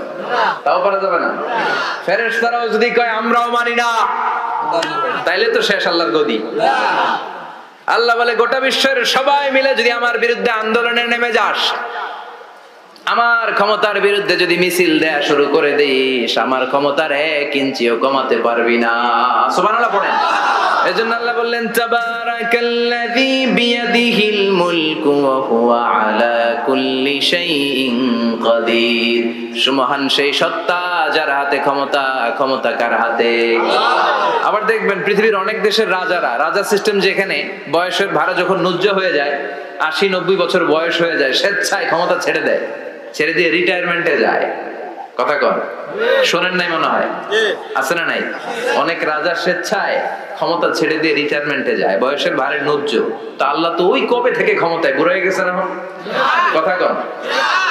তাও পারা যাবে না। ফেরেশতারাও যদি কয় আমরাও মানি না, তাইলে তো শেষ আল্লাহর গদি। আল্লাহ বলে গোটা বিশ্বের সবাই মিলে যদি আমার বিরুদ্ধে আন্দোলনে নেমে যাস, আমার ক্ষমতার বিরুদ্ধে যদি মিছিল দেয়া শুরু করে দিস, আমার ক্ষমতার 1 ইঞ্চিও কমাতে পারবি না। সুবহানাল্লাহ পড়েন। এজন্য আল্লাহ বললেন তাবারাকাল্লাযী বিয়াদিহিল মুলকু ওয়া হুয়া আলা কুল্লি শাইইন কাদির। সুমহান সেই সত্তা যার হাতে ক্ষমতা, ক্ষমতা কার হাতে? আবার দেখবেন পৃথিবীর অনেক দেশের রাজা সিস্টেম, যেখানে বয়সের ভাড়া যখন নুজ্জ হয়ে যায়, 80-90 বছর বয়স হয়ে যায়, স্বেচ্ছায় ক্ষমতা ছেড়ে দেয়, ছেড়ে দিয়ে রিটায়ারমেন্টে যায়। কথা কন, শোনেন নাই মনে হয়? আছে না নাই? অনেক রাজা স্বেচ্ছায় ক্ষমতা ছেড়ে দিয়ে রিটায়ারমেন্টে যায়, বয়সের ভারে নুজ্জ। তো আল্লাহ তো ওই কবে থেকে ক্ষমতায়, বুড়ো হয়ে গেছে না? কথা কন।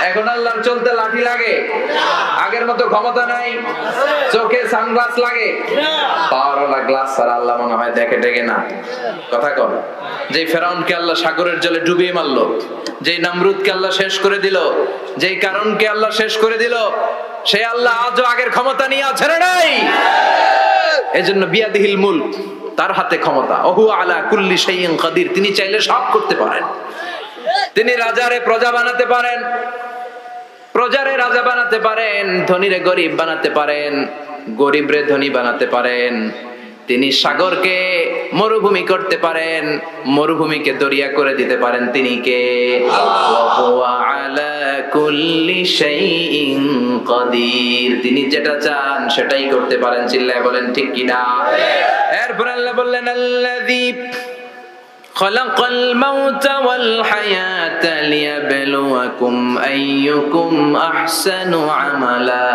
এখন আল্লাহর চলতে লাঠি লাগে, আগের মতো ক্ষমতা নাই, চোখে সানগ্লাস লাগে, পাওয়ারওয়ালা গ্লাস ছাড়া আল্লাহ মনে হয় দেখে টেকে না। কথা কর, যেই ফেরাউনকে আল্লাহ সাগরের জলে ডুবিয়ে মারলো, যেই নমরুদকে আল্লাহ শেষ করে দিল, যেই কারণকে আল্লাহ শেষ করে দিল, সেই আল্লাহ আজও আগের ক্ষমতা নিয়ে আছে না নাই? এজন্য বিয়াদিহিল মুলক, তার হাতে ক্ষমতা। ওহু আলা কুল্লি শাইইন কাদির, তিনি চাইলে সব করতে পারেন। তিনি রাজারে প্রজা বানাতে পারেন, প্রজারে রাজা বানাতে পারেন, ধনীরে গরিব বানাতে পারেন, গরিবরে ধনী বানাতে পারেন। তিনি সাগরকে মরুভূমি করতে পারেন, মরুভূমিকে দরিয়া করে দিতে পারেন। তিনি কে? ওয়া আলা কুল্লি শাইইন কাদির, তিনি যেটা চান সেটাই করতে পারেন। চিল্লায় বলেন ঠিক কিনা? এরপর আল্লাহ বললেন আল্লাযী খালাকাল মাউতা ওয়াল হায়াতা লিয়াবলুয়াকুম আইয়ুকুম আহসানু আমালা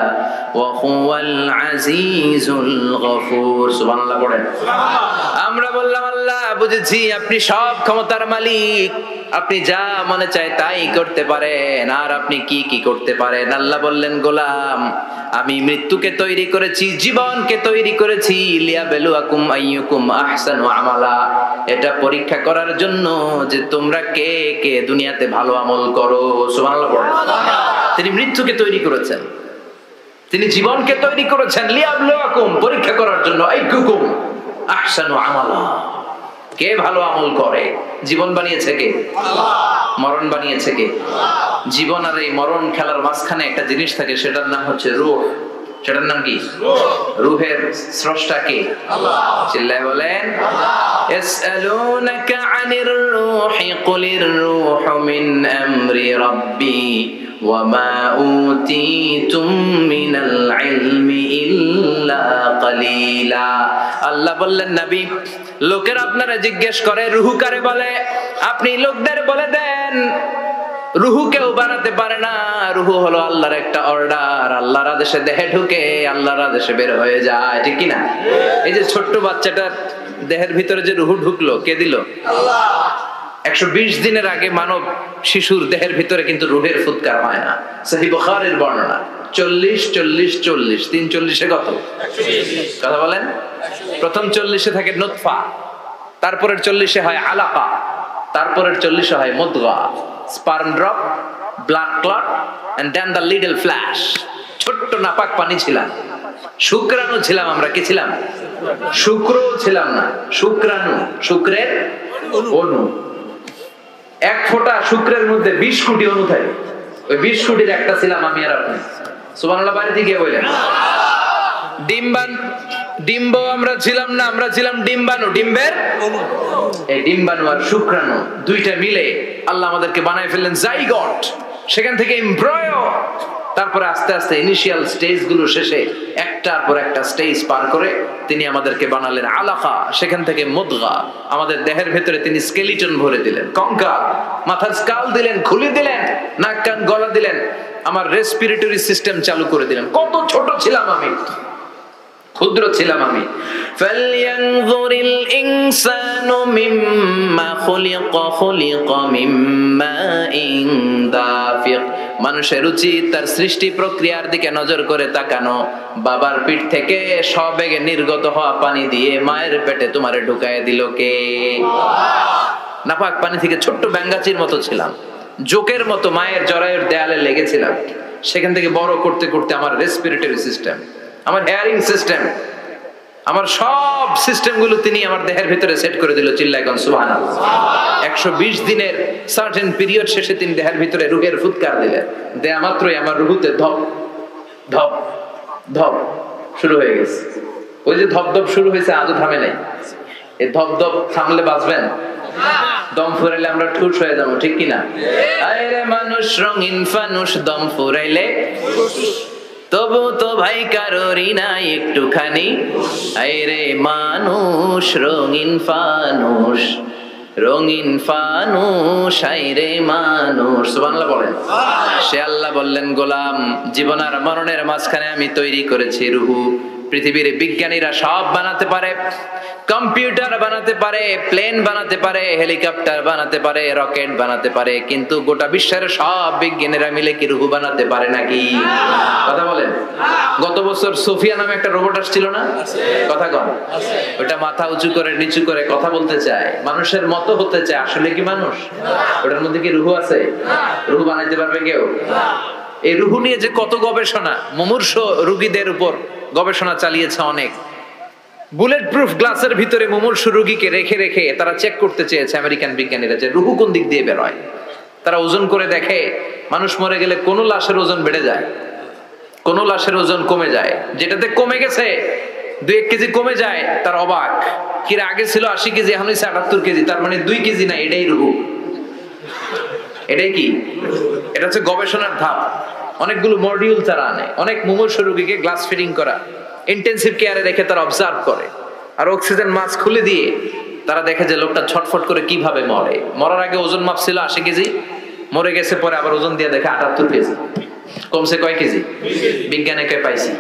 ওয়া হুয়াল আজিজুল গফুর। সুবহানাল্লাহ পড়েন। আমরা বললাম আল্লাহ বুঝেছি আপনি সব ক্ষমতার মালিক, আপনি যা মনে চায় তাই করতে পারেন। আর আপনি কি কি করতে পারেন? আল্লাহ বললেন গোলাম আমি মৃত্যুকে তৈরি করেছি, জীবনকে তৈরি করেছি, লিয়াবলুয়াকুম আইয়ুকুম আহসানু আমালা, এটা পরীক্ষা করার জন্য যে তোমরা কে কে দুনিয়াতে ভালো আমল করো। সুবহানাল্লাহ পড়েন। তিনি মৃত্যুকে তৈরি করেছেন, তিনি জীবনকে তৈরি করেছেন, লিয়াবলুয়াকুম পরীক্ষা করার জন্য, আইয়ুকুম আহসানু আমালা, কে ভালো আমল করে। জীবন বানিয়েছে কে? আল্লাহ। মরণ বানিয়েছে কে? আল্লাহ। জীবন আর এই মরণ খেলার মাঝখানে একটা জিনিস থাকে, সেটার নাম হচ্ছে রূহ। সেটার নাম কি? রূহের স্রষ্টা কে? আল্লাহ। চিল্লায় বলেন আল্লাহ। ইয়াসআলুনাকা আনির রূহি কুলির রূহু মিন আমরি রাব্বি ওয়া মা উতীতুম মিনাল ইলমি ইল্লা কালিলা। আল্লাহ বললেন নবী লোকের আপনারা জিজ্ঞেস করে রূহ কারে বলে, আপনি লোকদের বলে দেন রূহ কেউ বানাতে পারে না। রূহ হলো আল্লাহর একটা অর্ডার, আল্লাহর আদেশে দেহে ঢুকে, আল্লাহর আদেশে বের হয়ে যায়। ঠিক কি না? এই যে ছোট্ট বাচ্চাটার দেহের ভিতরে যে রূহ ঢুকলো, কে দিল? আল্লাহ। 120 দিনের আগে মানব শিশুর দেহের ভিতরে কিন্তু রূহের ফুৎকার হয় না। সহিহ বুখারীর বর্ণনা 40 40 40 340 কত? 120। কথা বলেন। প্রথম 40 থাকে নুতফা, তারপরের 40 হয় আলাকা, তারপরের 40 হয় মুদগা, sperm drop, blood clot and then the little flesh. ছোট্ট নাপাক পানি ছিলাম, শুক্রাণু ছিলাম আমরা। কি ছিলাম? শুক্র ছিলাম না, শুক্রাণু, শুক্রের অণু। এক ফোঁটা শুক্রের মধ্যে 20 কোটি অণু থাকে, ওই 20 কোটির একটা ছিলাম আমি আর আপনি। সুবহানাল্লাহ বাড়িতে গিয়ে বলেন। ডিম্ব আমরা ছিলাম না, আমরা ছিলাম ডিম্বাণু, ডিম্বের অণু। এই ডিম্বাণু আর শুক্রাণু দুইটা মিলে আল্লাহ আমাদেরকে বানায় ফেললেন জাইগট, সেখান থেকে এমব্রায়ো, তারপরে আস্তে আস্তে ইনিশিয়াল স্টেজ গুলো শেষে একটার পর একটা স্টেজ পার করে তিনি আমাদেরকে বানালেন আলাকা, সেখান থেকে মুদগা, আমাদের দেহের ভেতরে তিনি স্কেলিটন ভরে দিলেন, কঙ্কাল, মাথার স্কাল দিলেন, খুলে দিলেন, নাক কান গলা দিলেন, আমার রেসপিরেটরি সিস্টেম চালু করে দিলেন। কত ছোট ছিলাম আমি, ক্ষুদ্র ছিলাম আমি। ফালয়ানজুরিল ইনসানু মিম্মা খুলিকা, খুলিকা মিম্মাইন দাফিক। মানুষের উচিত তার সৃষ্টি প্রক্রিয়ার দিকে নজর করে তাকানো। বাবার পিঠ থেকে সবেগে নির্গত হওয়া পানি দিয়ে মায়ের পেটে তোমারে ঢুকায় দিল কে? নাপাক পানি থেকে ছোট্ট ব্যাঙ্গাচির মতো ছিলাম, জোকের মতো মায়ের জরায়ুর দেয়ালে লেগেছিলাম। সেখান থেকে বড় করতে করতে আমার রেসপিরেটরি সিস্টেম, আমার হেয়ারিং সিস্টেম, আমার সব সিস্টেম গুলো তিনি আমার দেহের ভিতরে সেট করে দিল। চিল্লায় কোন সুবহানাল্লাহ। 120 দিনের সার্টেন পিরিয়ড শেষে তিনি দেহের ভিতরে রূহের ফুৎকার দিলেন। দেয়া মাত্রই আমার রূহতে ধপ ধপ ধপ শুরু হয়ে গেছে। ওই যে ধপ ধপ শুরু হয়েছে, আজও থামে নাই। এই ধপ ধপ থামলে বাঁচবেন? দম ফুরাইলে আমরা ঠুস হয়ে যাবো, ঠিক কিনা? আরে মানুষ রঙিন ফানুষ, দম ফুরাইলে তবু তো ভাই কারোরই নাই একটুখানি। আরে মানুষ রঙিন ফানুষ, রঙিন ফানুষ, আইরে মানুষ। সুবহানাল্লাহ বলেন। সে আল্লাহ বললেন গোলাম জীবন আর মরণের মাঝখানে আমি তৈরি করেছি রূহ, পৃথিবীর বিজ্ঞানীরা সব বানাতে পারে, কম্পিউটার বানাতে পারে, প্লেন বানাতে পারে, হেলিকপ্টার বানাতে পারে, রকেট বানাতে পারে, কিন্তু গোটা বিশ্বের সব বিজ্ঞানীরা মিলে কি রুহু বানাতে পারে নাকি? কথা বলেন। গত বছর সোফিয়া নামে একটা রোবট আসছিল না? কথা কন। ওটা মাথা উঁচু করে নিচু করে কথা বলতে চায়, মানুষের মতো হতে চায়। আসলে কি মানুষ? ওটার মধ্যে কি রুহু আছে? রুহু বানাইতে পারবে কেউ? এই রুহু নিয়ে যে কত গবেষণা, মুমূর্ষ রোগীদের উপর গবেষণা চালিয়েছে অনেক। বুলেট প্রুফ গ্লাসের ভিতরে মুমূর্ষ রোগীকে রেখে রেখে তারা চেক করতে চেয়েছে আমেরিকান বিজ্ঞানীরা যে রুহু কোন দিক দিয়ে বের হয়। তারা ওজন করে দেখে মানুষ মরে গেলে কোন লাশের ওজন বেড়ে যায়, কোন লাশের ওজন কমে যায়। যেটাতে কমে গেছে 2-1 কেজি কমে যায়, তার অবাক। কিরে আগে ছিল 80 কেজি, এখন হয়েছে 78 কেজি, তার মানে 2 কেজি না, এটাই রুহু। এটাই কি? এটা হচ্ছে গবেষণার ধাপ। অনেকগুলো মডিউল তারা আনে, অনেক মুমূর্ষ রোগীকে গ্লাস ফিটিং করা, ইন্টেনসিভ কেয়ারে রেখে তারা অবজার্ভ করে, আর অক্সিজেন মাস্ক খুলে দিয়ে তারা দেখে যে লোকটা ছটফট করে কিভাবে মরে। মরার আগে ওজন মাপছিল 80 কেজি, মরে গেছে পরে আবার ওজন দিয়ে দেখে 78 কেজি। কমছে কয় কেজি? বিজ্ঞানে কয় পাইছি।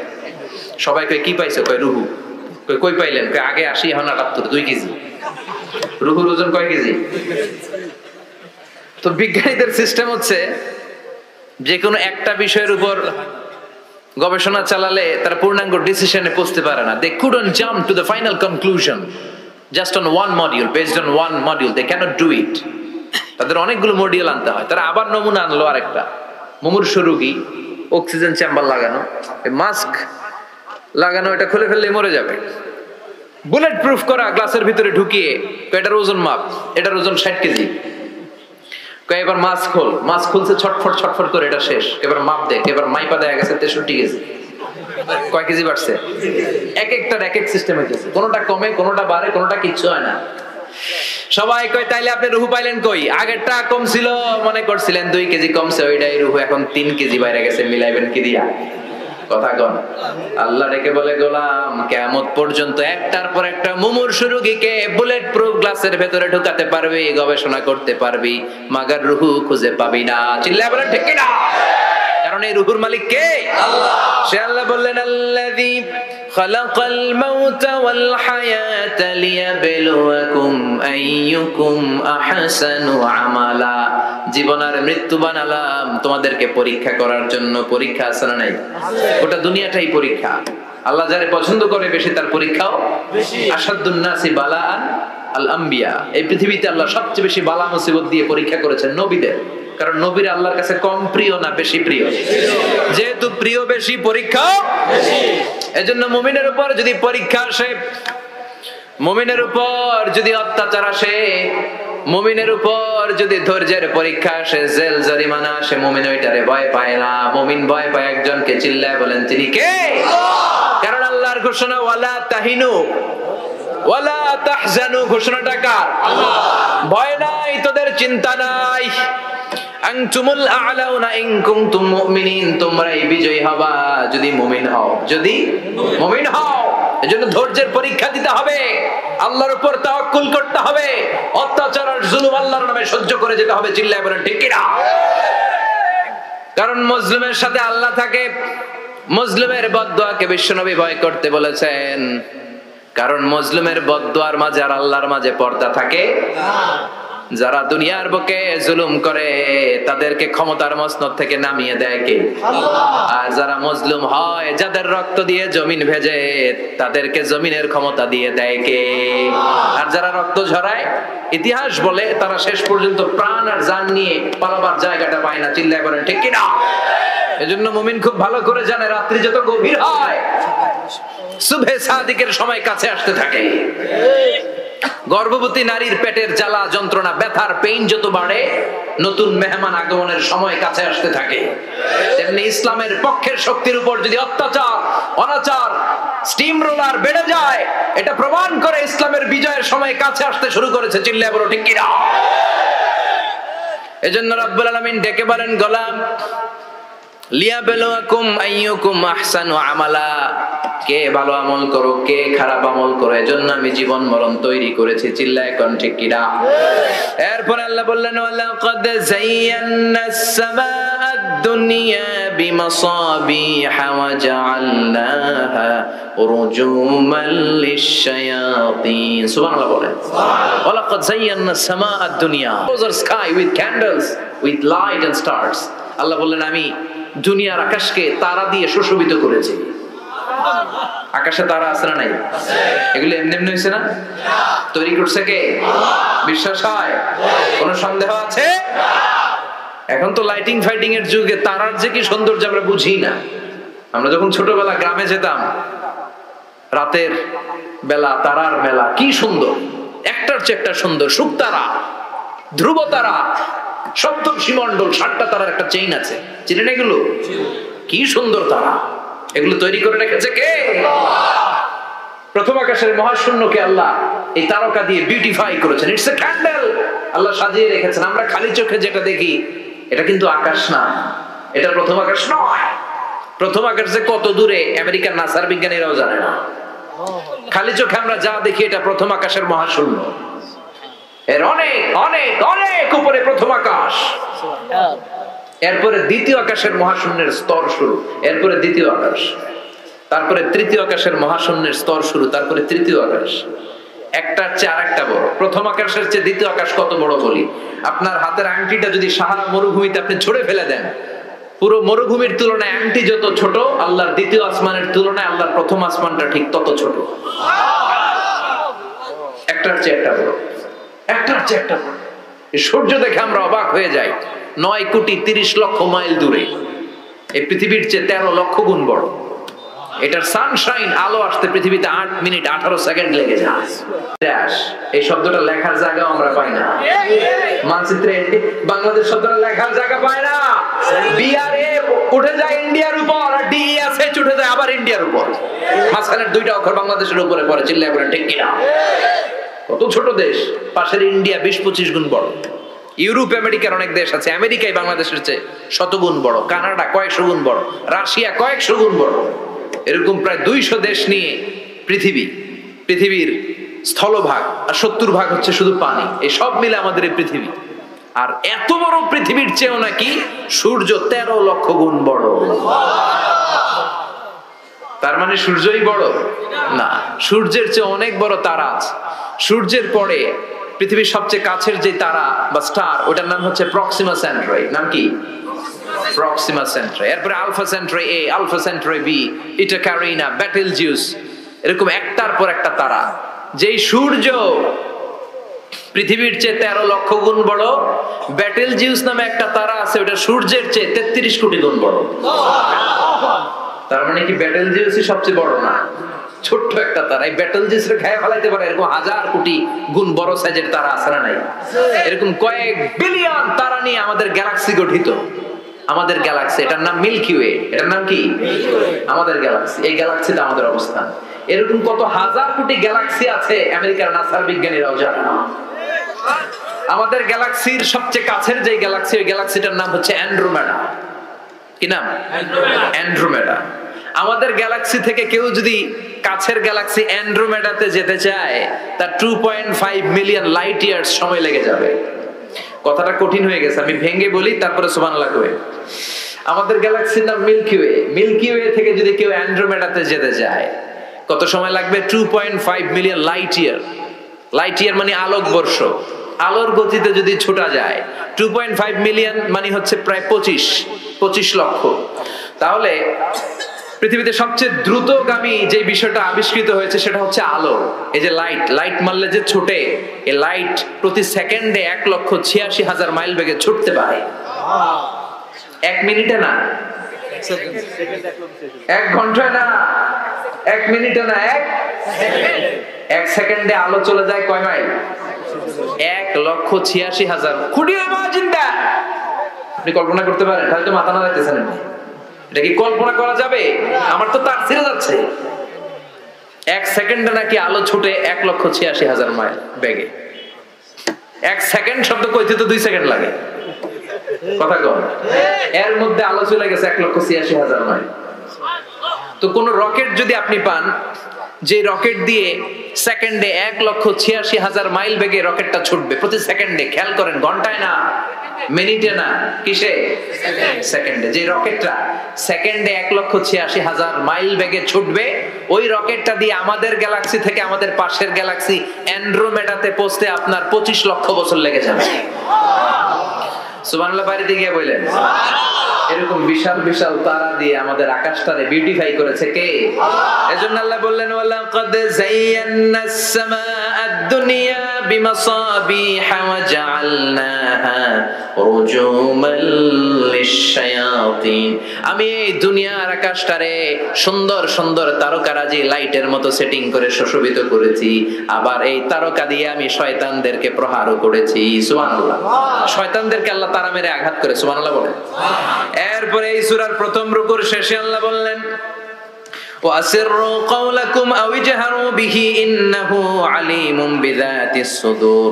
সবাই কয় কি পাইছে? কয় রুহু। কই পাইলেন? কয় আগে 80, এখন 78, 2 কেজি। রুহুর ওজন কয় কেজি? তো বিজ্ঞানীদের সিস্টেম হচ্ছে যে কোনো একটা বিষয়ের উপর গবেষণা চালালে তারা পূর্ণাঙ্গ ডিসিশনে পৌঁছতে পারে না। They couldn't jump to the final conclusion just on one module, based on one module. They cannot do it. তাদের অনেকগুলো মডিউল আনতে হয়। তারা আবার নমুনা আনলো আরেকটা। মুমূর্ষ রোগী, অক্সিজেন চেম্বার লাগানো, মাস্ক লাগানো, এটা খুলে ফেললে মরে যাবে। বুলেট প্রুফ করা গ্লাসের ভিতরে ঢুকিয়ে এটার ওজন মাপ, এটার ওজন 60 কেজি। এবার মাস্ক খোল, মাস্ক খুলছে ছটফট ছটফট করে, এটা শেষ। এবার মাপ দেখ, এবার মাইপা দেখা গেছে 63 কেজি। কয় কেজি বাড়ছে? এক একটার এক এক সিস্টেম হইতেছে, কোনোটা কমে, কোনোটা বাড়ে, কোনোটা কিচ্ছু হয় না। সবাই কয় তাইলে আপনি রুহু পাইলেন কই? আগেরটা কম ছিল, মনে করছিলেন 2 কেজি কমছে, ওইটাই রুহু, এখন 3 কেজি বাইরে গেছে, মিলাইবেন কি দিয়া? কথা কন। আল্লাহ ডেকে বলে, গোলাম কিয়ামত পর্যন্ত একটার পর একটা মুমূর্ষ রোগীকে বুলেট প্রুফ গ্লাসের ভেতরে ঢুকাতে পারবি, গবেষণা করতে পারবি, মাগার রুহু খুঁজে পাবি না। চিল্লায় বলেন ঠিক কিনা? কারণ এই রুহুর মালিক কে? আল্লাহ। সে আল্লাহ বললেন, আল্লাযী খালাকাল মাউতা ওয়াল হায়াতা লিয়াবলুয়াকুম আইয়ুকুম আহসানু আমালা। জীবন আর মৃত্যু বানালাম তোমাদেরকে পরীক্ষা করার জন্য। পরীক্ষা আছে না নাই? গোটা দুনিয়াটাই পরীক্ষা। আল্লাহ যারে পছন্দ করে বেশি, তার পরীক্ষাও বেশি। আশাদ্দুন নাসি বালাআন আল আম্বিয়া। এই পৃথিবীতে আল্লাহ সবচেয়ে বেশি বালা মুসিবত দিয়ে পরীক্ষা করেছেন নবীদের। কারণ নবীরা আল্লাহর কাছে কম প্রিয় না বেশি প্রিয়? যেহেতু প্রিয় বেশি, পরীক্ষা বেশি। এজন্য মুমিনের উপর যদি পরীক্ষা আসে, মুমিনের উপর যদি অত্যাচার আসে, মুমিনের উপর যদি ধৈর্যের পরীক্ষা আসে, জেল জরিমানা আসে, মুমিন ওইটারে ভয় পায় না। মুমিন ভয় পায় একজনকে। চিল্লায় বলেন তিনি কে? কারণ আল্লাহর ঘোষণা, ওয়ালা তাহিনু ওয়ালা তাহজানু। ঘোষণাটা কার? আল্লাহ। ভয় নাই, তোদের চিন্তা নাই। আনতুমুল আ'লাউনা ইন কুনতুম মুমিনিন। তোমরাই বিজয়ী হবা যদি মুমিন হও, যদি মুমিন হও। এজন্য ধৈর্যের পরীক্ষা দিতে হবে, আল্লাহর উপর তাওয়াক্কুল করতে হবে, অত্যাচার আর জুলুম আল্লাহর নামে সহ্য করে যেতে হবে। চিল্লায় বলেন ঠিক কিনা? কারণ মুসলিমের সাথে আল্লাহ থাকে। মুসলিমের বদদুয়াকে বিশ্বনবী ভয় করতে বলেছেন, কারণ মুসলিমের বদদুয়ার মাঝে আর আল্লাহর মাঝে পর্দা থাকে না। যারা দুনিয়ার বুকে জুলুম করে তাদেরকে ক্ষমতার মসনদ থেকে নামিয়ে দেয় কে? আল্লাহ। আর যারা মজলুম হয়, যাদের রক্ত দিয়ে জমিন ভেজে, তাদেরকে জমিনের ক্ষমতা দিয়ে দেয় কে? আর যারা রক্ত ঝরায়, ইতিহাস বলে তারা শেষ পর্যন্ত প্রাণ আর জান নিয়ে পালাবার জায়গাটা পায় না। চিল্লায় বলেন ঠিক কিনা? এজন্য মুমিন খুব ভালো করে জানে, রাত্রি যত গভীর হয়, সুবহে সাদিকের সময় কাছে আসতে থাকে। গর্ভবতী নারীর পেটের জ্বালা যন্ত্রণা, ব্যথার পেইন যত বাড়ে, নতুন মেহমান আগমনের সময় কাছে আসতে থাকে। তেমনি ইসলামের পক্ষের শক্তির উপর যদি অত্যাচার, অনাচার, স্টিম রোলার বেড়ে যায়, এটা প্রমাণ করে ইসলামের বিজয়ের সময় কাছে আসতে শুরু করেছে। চিল্লায় বলো ঠিক কিনা? এজন্য রাব্বুল আলামিন ডেকে বলেন, গোলাম লিয়াবলুয়াকুম আইয়ুকুম আহসানু আমালা। কে ভালো আমল করো, কে খারাপ আমল করো, এজন্য আমি জীবন মরণ তৈরি করেছি। চিল্লায় কোন ঠিক কিনা? এরপর আল্লাহ বললেন, ওয়ালাকাদ যায়্যানাস সামাআ الدنيا بمصابيح وجعلناها رجوما للشياطين سبحان الله বলেন ولقد زينا السماء الدنيا the sky with candles with light and stars আল্লাহ বললেন আমি দুনিয়ার আকাশকে তারা দিয়ে সুশোভিত করেছি আকাশে তারা আছে না নাই এগুলো এমনি এমনি হয়েছে না তৈরি করছে কে বিশ্বাস হয় কোনো সন্দেহ আছে এখন তো লাইটিং ফাইটিং এর যুগে তারার যে কি সৌন্দর্য আমরা বুঝি না আমরা যখন ছোটবেলা গ্রামে যেতাম রাতের বেলা তারার মেলা কি সুন্দর একটার চেয়ে একটা সুন্দর শুকতারা ধ্রুব তারা সপ্তর্ষিমণ্ডল 7টা তারার একটা চেইন আছে চিনেন এগুলো কি সুন্দর তারা এগুলো তৈরি করে রেখেছে কে প্রথম আকাশের মহাশূন্যকে আল্লাহ এই তারকা দিয়ে বিউটিফাই করেছেন ইটস এ ক্যান্ডেল আল্লাহ সাজিয়ে রেখেছেন আমরা খালি চোখে যেটা দেখি এটা কিন্তু আকাশ না এটা প্রথম আকাশ নয় প্রথম আকাশ যে কত দূরে আমেরিকার নাসার বিজ্ঞানীরাও জানে না খালি চোখে আমরা যা দেখি এটা প্রথম আকাশের মহাশূন্য এর অনেক অনেক অনেক উপরে প্রথম আকাশ এরপরে দ্বিতীয় আকাশের মহাশূন্যের স্তর শুরু এরপরে দ্বিতীয় আকাশ তারপরে তৃতীয় আকাশের মহাশূন্যের স্তর শুরু তারপরে তৃতীয় আকাশ একটার চেয়ে আরেকটা বড় প্রথম আকাশের চেয়ে দ্বিতীয় আকাশ কত বড় বলি আপনার হাতের আংটিটা যদি সাহারা মরুভূমিতে আপনি ছুঁড়ে ফেলে দেন পুরো মরুভূমির তুলনায় আংটি যত ছোট আল্লাহর দ্বিতীয় আসমানের তুলনায় আল্লাহর প্রথম আসমানটা ঠিক তত ছোট একটার চেয়ে একটা বড় একটার চেয়ে একটা বড় এই সূর্য দেখে আমরা অবাক হয়ে যাই 9 কোটি 30 লক্ষ মাইল দূরে এই পৃথিবীর চেয়ে 13 লক্ষ গুণ বড় এটার সানশাইন আলো আসতে পৃথিবীতে 8 মিনিট 18 সেকেন্ড লেগে যায় এই শব্দটা লেখার জায়গা আমরা পাই না মানচিত্রে বাংলাদেশ শব্দটা লেখার জায়গা পায় না বিআরএ উঠে যায় ইন্ডিয়ার উপর আর ডিএসএ উঠে যায় আবার ইন্ডিয়ার উপর মাঝখানের দুইটা অক্ষর বাংলাদেশের উপরে পড়ে চিল্লায় বলেন ঠিক কিনা কত ছোট দেশ পাশের ইন্ডিয়া 20-25 গুণ বড় ইউরোপ আমেরিকার অনেক দেশ আছে আমেরিকাই বাংলাদেশের চেয়ে শতগুণ বড় কানাডা কয়েকশো গুণ বড় রাশিয়া কয়েকশো গুণ বড় এরকম প্রায় 200 দেশ নিয়ে পৃথিবীর স্থলভাগ আর 70% হচ্ছে শুধু পানি এই সব মিলে আমাদের এই পৃথিবী আর এত বড় পৃথিবীর চেয়েও নাকি সূর্য 13 লক্ষ গুণ বড় তার মানে সূর্যই বড় না সূর্যের চেয়ে অনেক বড় তারা আছে সূর্যের পরে পৃথিবীর সবচেয়ে কাছের যে তারা বা স্টার ওটার নাম হচ্ছে প্রক্সিমা সেন্ট্রাই নাম কি প্রক্সিমা সেন্ট্রাই এরপরে আলফা সেন্ট্রাই এ আলফা সেন্ট্রাই বি ইটা ক্যারিনা ব্যাটেলজিউস এরকম একটার পর একটা তারা যেই সূর্য পৃথিবীর চেয়ে 13 লক্ষ গুণ বড় ব্যাটেলজিউস নামে একটা তারা আছে ওটা সূর্যের চেয়ে 33 কোটি গুণ বড় তার মানে কি ব্যাটেলজিউসই সবচেয়ে বড় না ছোট্ট একটা তারা এই ব্যাটেলজিউসের খেয়ে ফেলাইতে পারে এরকম 1000 কোটি গুণ বড় সাইজের তারা আছে না নাই এরকম কয়েক বিলিয়ন তারা নিয়ে আমাদের গ্যালাক্সি গঠিত আমাদের গ্যালাক্সি এটার নাম মিল্কি ওয়ে এটার নাম কি আমাদের গ্যালাক্সি এই গ্যালাক্সিতে আমাদের অবস্থান এরকম কত হাজার কোটি গ্যালাক্সি আছে আমেরিকার নাসার বিজ্ঞানীরাও জানে না আমাদের গ্যালাক্সির সবচেয়ে কাছের যে গ্যালাক্সি ওই গ্যালাক্সিটার নাম হচ্ছে অ্যান্ড্রোমেডা কি নাম অ্যান্ড্রোমেডা আমাদের গ্যালাক্সি থেকে কেউ যদি কাছের গ্যালাক্সি অ্যান্ড্রোমেডাতে যেতে চায় তার 2.5 মিলিয়ন লাইট ইয়ার্স সময় লেগে যাবে কথাটা কঠিন হয়ে গেছে আমি ভেঙে বলি তারপরে সুবহানাল্লাহ কই আমাদের গ্যালাক্সির নাম মিল্কি ওয়ে থেকে যদি কেউ অ্যান্ড্রোমেডাতে যেতে চায় কত সময় লাগবে 2.5 মিলিয়ন লাইট ইয়ার মানে আলোকবর্ষ আলোর গতিতে যদি ছোটা যায় 2.5 মিলিয়ন মানে হচ্ছে প্রায় 25 লক্ষ তাহলে পৃথিবীতে সবচেয়ে দ্রুতগামী যে বিষয়টা আবিষ্কৃত হয়েছে সেটা হচ্ছে আলো এই যে লাইট মারলে যে ছোটে এই লাইট প্রতি সেকেন্ডে 1,86,000 মাইল বেগে ছুটতে পারে 1 মিনিটে না 1 ঘন্টায় না 1 মিনিটে না 1 সেকেন্ডে আলো চলে যায় কয় mile 1,86,000 could you imagine that আপনি কল্পনা করতে পারেন তাহলে তো মাথা না লাগতেছেন এটা কি কল্পনা করা যাবে আমার তো তার ছিঁড়ে যাচ্ছে 1 সেকেন্ডে নাকি আলো ছুটে 1,86,000 মাইল বেগে 1 সেকেন্ড শব্দ কইতে তো 2 সেকেন্ড লাগে কথা কম এর মধ্যে আলো চলে গেছে 1,86,000 মাইল তো কোন রকেট যদি আপনি পান যে রকেট দিয়ে সেকেন্ডে 1,86,000 মাইল বেগে রকেটটা ছুটবে প্রতি সেকেন্ডে খেয়াল করেন ঘন্টায় না মিনিটে না, কিসে? সেকেন্ডে। যে রকেটটা সেকেন্ডে 1,86,000 মাইল বেগে ছুটবে, ওই রকেটটা দিয়ে আমাদের গ্যালাক্সি থেকে আমাদের পাশের গ্যালাক্সি অ্যান্ড্রোমেডাতে পৌঁছতে আপনার 25 লক্ষ বছর লেগে যাবে। সুবহানাল্লাহ বাড়িতে গিয়ে বললেন। এরকম বিশাল বিশাল তারা দিয়ে আমাদের আকাশটারে বিউটিফাই করেছে কে? এজন্য আল্লাহ বললেন ওয়ালাকাদ যায়্যানাস সামাআদ দুনিয়া বিমাসাবিহা ওয়া জাআলনাহা রুজুমাল লিশ-শায়াতিন। আমি এই দুনিয়ার আকাশটারে সুন্দর সুন্দর তারকারাজি লাইটের মতো সেটিং করে সুশোভিত করেছি, আবার এই তারকা দিয়ে আমি শয়তানদেরকে প্রহারও করেছি। সুবহানাল্লাহ। শয়তানদেরকে আল্লাহ তারা মেরে আঘাত করে। সুবহানাল্লাহ বলেন। এরপরে এই সূরার প্রথম রুকুর শেষে আল্লাহ বললেন ওয়াসিররু কাওলাকুম আও ইজহারু বিহি ইন্নাহু আলিমুম বিযাতিস সুদূর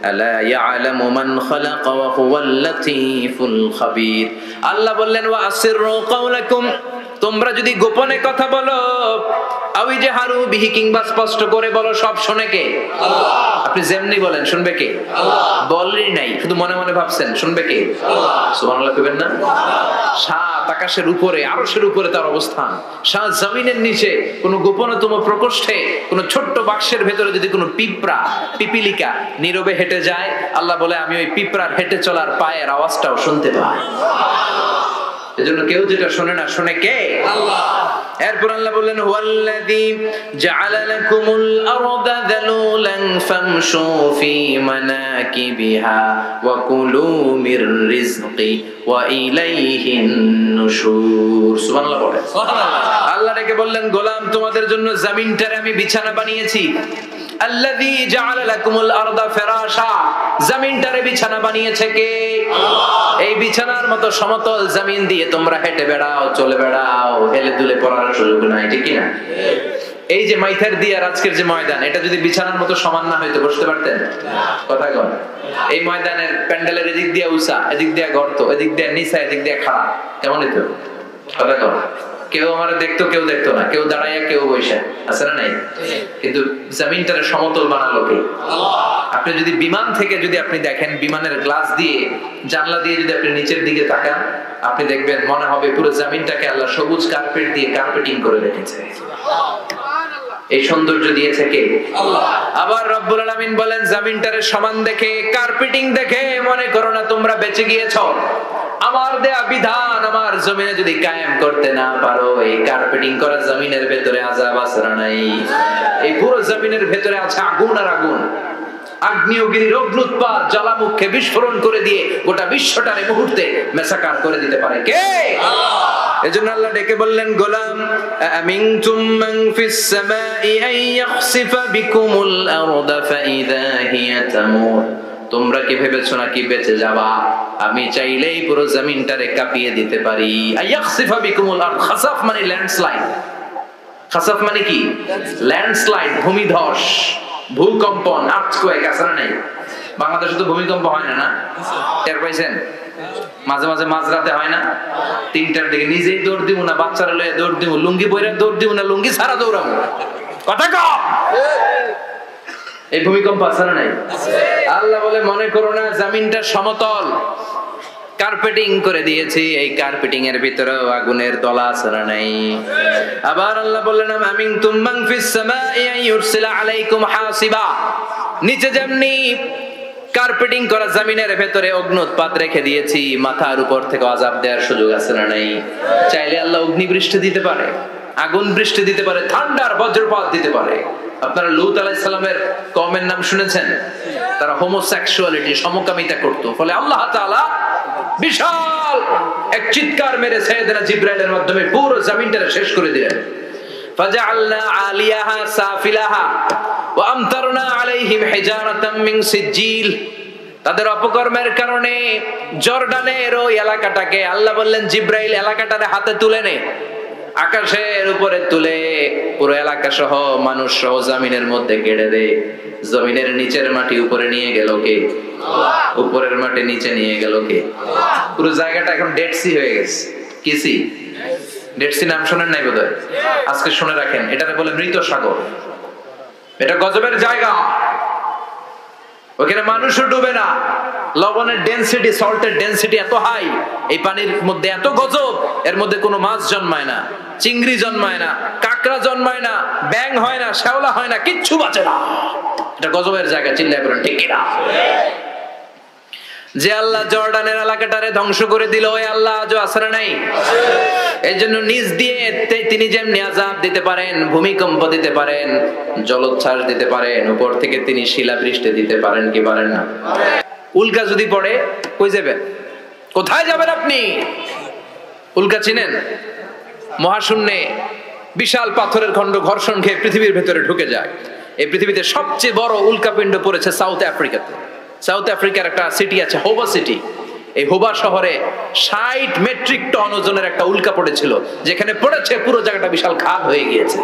আলা ইয়ালামু মান খালাকা ওয়া হুয়াল লাতীফুল খাবীর। আল্লাহ বললেন ওয়াসিররু কাওলাকুম, তোমরা যদি গোপনে কথা বলো, আও ইজহারু বিহি, কিংবা স্পষ্ট করে বলো, সব শুনে কে? আল্লাহ। আপনি যেমনি বলেন শুনবে কে? আল্লাহ। বলেনই নাই, শুধু মনে মনে ভাবছেন, শুনবে কে? আল্লাহ। সুবহানাল্লাহ কইবেন না? সাত আকাশের উপরে, আরশের উপরে তার অবস্থান, সাত জমিনের নিচে কোন গোপনতম প্রকোষ্ঠে, কোন ছোট্ট বাক্সের ভেতরে যদি কোনো পিঁপড়া, পিপিলিকা নীরবে হেঁটে যায়, আল্লাহ বলে আমি ওই পিঁপড়ার হেঁটে চলার পায়ের আওয়াজটাও শুনতে পাই। এজন্য কেউ যেটা শোনে না, শোনে কে? আল্লাহ। এরপর আল্লাহ বললেন হুয়াল্লাযী জাআলা লাকুমুল আরদা যালুলান ফামশু ফি মানাকিবিহা ওয়া কুলু মির রিজকি ওয়া ইলাইহিন নুশুর। সুবহানাল্লাহ বলে। সুবহানাল্লাহ। আল্লাহ ডেকে বললেন গোলাম, তোমাদের জন্য জমিনটারে আমি বিছানা বানিয়েছি। আল্লাযী জাআলা লাকুমুল আরদা ফিরাশা, জমিনটারে বিছানা বানিয়েছে কে? আল্লাহ। এই বিছানার মতো সমতল জমিন দিয়ে তোমরা হেঁটে বেড়াও, চলে বেড়াও, হেলে দুলে পড়ার সুযোগ নাই, ঠিক কি না? এই যে মাইথার দিয়ে আর আজকের যে ময়দান, এটা যদি বিছানার মতো সমান না হইতো বসতে পারতেন? কথা কন। এই ময়দানের প্যান্ডেলের এদিক দিয়ে উঁচা, এদিক দিয়ে গর্ত, এদিক দিয়ে নিচা, এদিক দিয়ে খাড়া, কেমন হইতো? কথা কন। কেউ আমার দেখতো, কেউ দেখতো না, কেউ দাঁড়াইয়া, কেউ বসে, আছে না নাই? কিন্তু জমিনটারে সমতল বানালো কে? আল্লাহ। আপনি যদি বিমান থেকে যদি আপনি দেখেন, বিমানের গ্লাস দিয়ে, জানলা দিয়ে যদি আপনি নিচের দিকে তাকান, আপনি দেখবেন মনে হবে পুরো জমিনটাকে আল্লাহ সবুজ কার্পেট দিয়ে কার্পেটিং করে রেখেছে। এই সৌন্দর্য দিয়েছে কে? আল্লাহ। আবার রব্বুল আলামিন বলেন জমিনটারে সমান দেখে, কার্পেটিং দেখে মনে করো না তোমরা বেঁচে গিয়েছো। আমার দেয়া বিধান আমার জমিনে যদি কায়েম করতে না পারো, এই কার্পেটিং করা জমিনের ভেতরে আযাব আসরা নাই। এই পুরো জমিনের ভেতরে আছে আগুন আর আগুন। আগ্নেয়গিরির অগ্নুৎপাত জ্বালামুখে বিস্ফোরণ করে দিয়ে গোটা বিশ্বটারে মুহূর্তে মেসাকার করে দিতে পারে কে? আল্লাহ। এজন্য আল্লাহ ডেকে বললেন গোলাম আমিনতুম মান ফিস সামাই আন ইয়াখসিফা বিকুমুল আরদা ফাইদা হিয়া তামুর। তোমরা কি ভেবেছো নাকি বেঁচে যাবা? আমি চাইলেই পুরো জমিনটারে কাঁপিয়ে দিতে পারি। আয়াখসিফা বিকুমুল আরদ, খাসাফ মানে ল্যান্ডস্লাইড। খাসাফ মানে কি? ল্যান্ডস্লাইড, ভূমিধস, ভূকম্পন, আর্থকোয়েক, আছে না নাই? বাংলাদেশে তো ভূমিকম্প হয় না, না? টের পাইছেন? মাঝে মাঝে মাঝরাতে হয় না? 3টার দিকে নিজেই দৌড় দিব না, বাচ্চারা লয়ে দৌড় দিব, লুঙ্গি পরে দৌড় দিব না, লুঙ্গি ছাড়া দৌড়াবো। কথা কও। এই ভূমিকম্প আছে না নাই? আল্লাহ বলে মনে করো না জমিনটা সমতল, কার্পেটিং করে দিয়েছি, এই কার্পেটিং এর ভিতরে আগুনের দলা আছে না নাই? আবার আল্লাহ বললেন আমিনতুম মান ফিস সামাই আন ইউরসিলা আলাইকুম হাসিবা। নিচে যেমনি কার্পেটিং করা জমিনের ভেতরে অগ্নুৎপাত রেখে দিয়েছি, মাথার উপর থেকে আযাব দেওয়ার সুযোগ আছে না নাই? চাইলে আল্লাহ অগ্নি বৃষ্টি দিতে পারে, আগুন বৃষ্টি দিতে পারে, ঠান্ডার বজ্রপাত দিতে পারে। আপনারা লূত আলাইহিস সালামের কওমের নাম শুনেছেন? তারা হোমোসেক্সুয়ালিটি, সমকামিতা করত। ফলে আল্লাহ তাআলা বিশাল এক চিৎকার মেরে সাইয়েদনা জিবরাইলের মাধ্যমে পুরো জমিনটাকে শেষ করে দিলেন। ফাজআলনা আলিয়াহা সাফিলাহা ওয়া আমতারনা আলাইহিম হিজারাতাম মিন সিজিল। তাদের অপকর্মের কারণে জর্ডানের ওই এলাকাটাকে আল্লাহ বললেন জিবরাইল এলাকাটারে হাতে তুলে নে, আকাশের উপরে তুলে পুরো এলাকা সহ মানুষ সহ জমিনের মধ্যে গেড়ে দে। জমিনের নিচের মাটি উপরে নিয়ে গেল কে? আল্লাহ। উপরের মাটি নিচে নিয়ে গেল কে? আল্লাহ। পুরো জায়গাটা এখন ডেড সি হয়ে গেছে। কি সি? ডেড সি নাম শুনেন নাই বোধহয়? আজকে শুনে রাখেন, এটাকে বলে মৃত সাগর। এটা গজবের জায়গা। ওখানে মানুষও ডুবে না, লবণের ডেনসিটি, সল্টের ডেনসিটি এত হাই, এই পানির মধ্যে এত গজব, এর মধ্যে কোনো মাছ জন্মায় না, চিংড়ি জন্মায় না, কাঁকড়া জন্মায় না, ব্যাং হয় না, শ্যাওলা হয় না, কিচ্ছু বাঁচে না। এটা গজবের জায়গা, চিল্লায় বলেন ঠিক কিনা? যে আল্লাহ জর্ডানের এলাকাটারে ধ্বংস করে দিল, ওই আল্লাহ আজও আসরে নাই? এই জন্য নিজ দিয়ে তিনি যেমনি আযাব দিতে পারেন, ভূমিকম্প দিতে পারেন, জলোচ্ছ্বাস দিতে পারেন, উপর থেকে তিনি শিলাবৃষ্টি দিতে পারেন কি পারেন না? উল্কা যদি পড়ে কই যাবেন? কোথায় যাবেন আপনি? উল্কা চিনেন? মহাশূন্যে বিশাল পাথরের খণ্ড ঘর্ষণ খেয়ে পৃথিবীর ভেতরে ঢুকে যায়। এই পৃথিবীতে সবচেয়ে বড় উল্কাপিণ্ড পড়েছে সাউথ আফ্রিকাতে। সাউথ আফ্রিকার একটা সিটি আছে, হোবা সিটি। এই হোবা শহরে 60 মেট্রিক টন ওজনের একটা উল্কা পড়েছিল, যেখানে পড়েছে পুরো জায়গাটা বিশাল খাদ হয়ে গিয়েছে।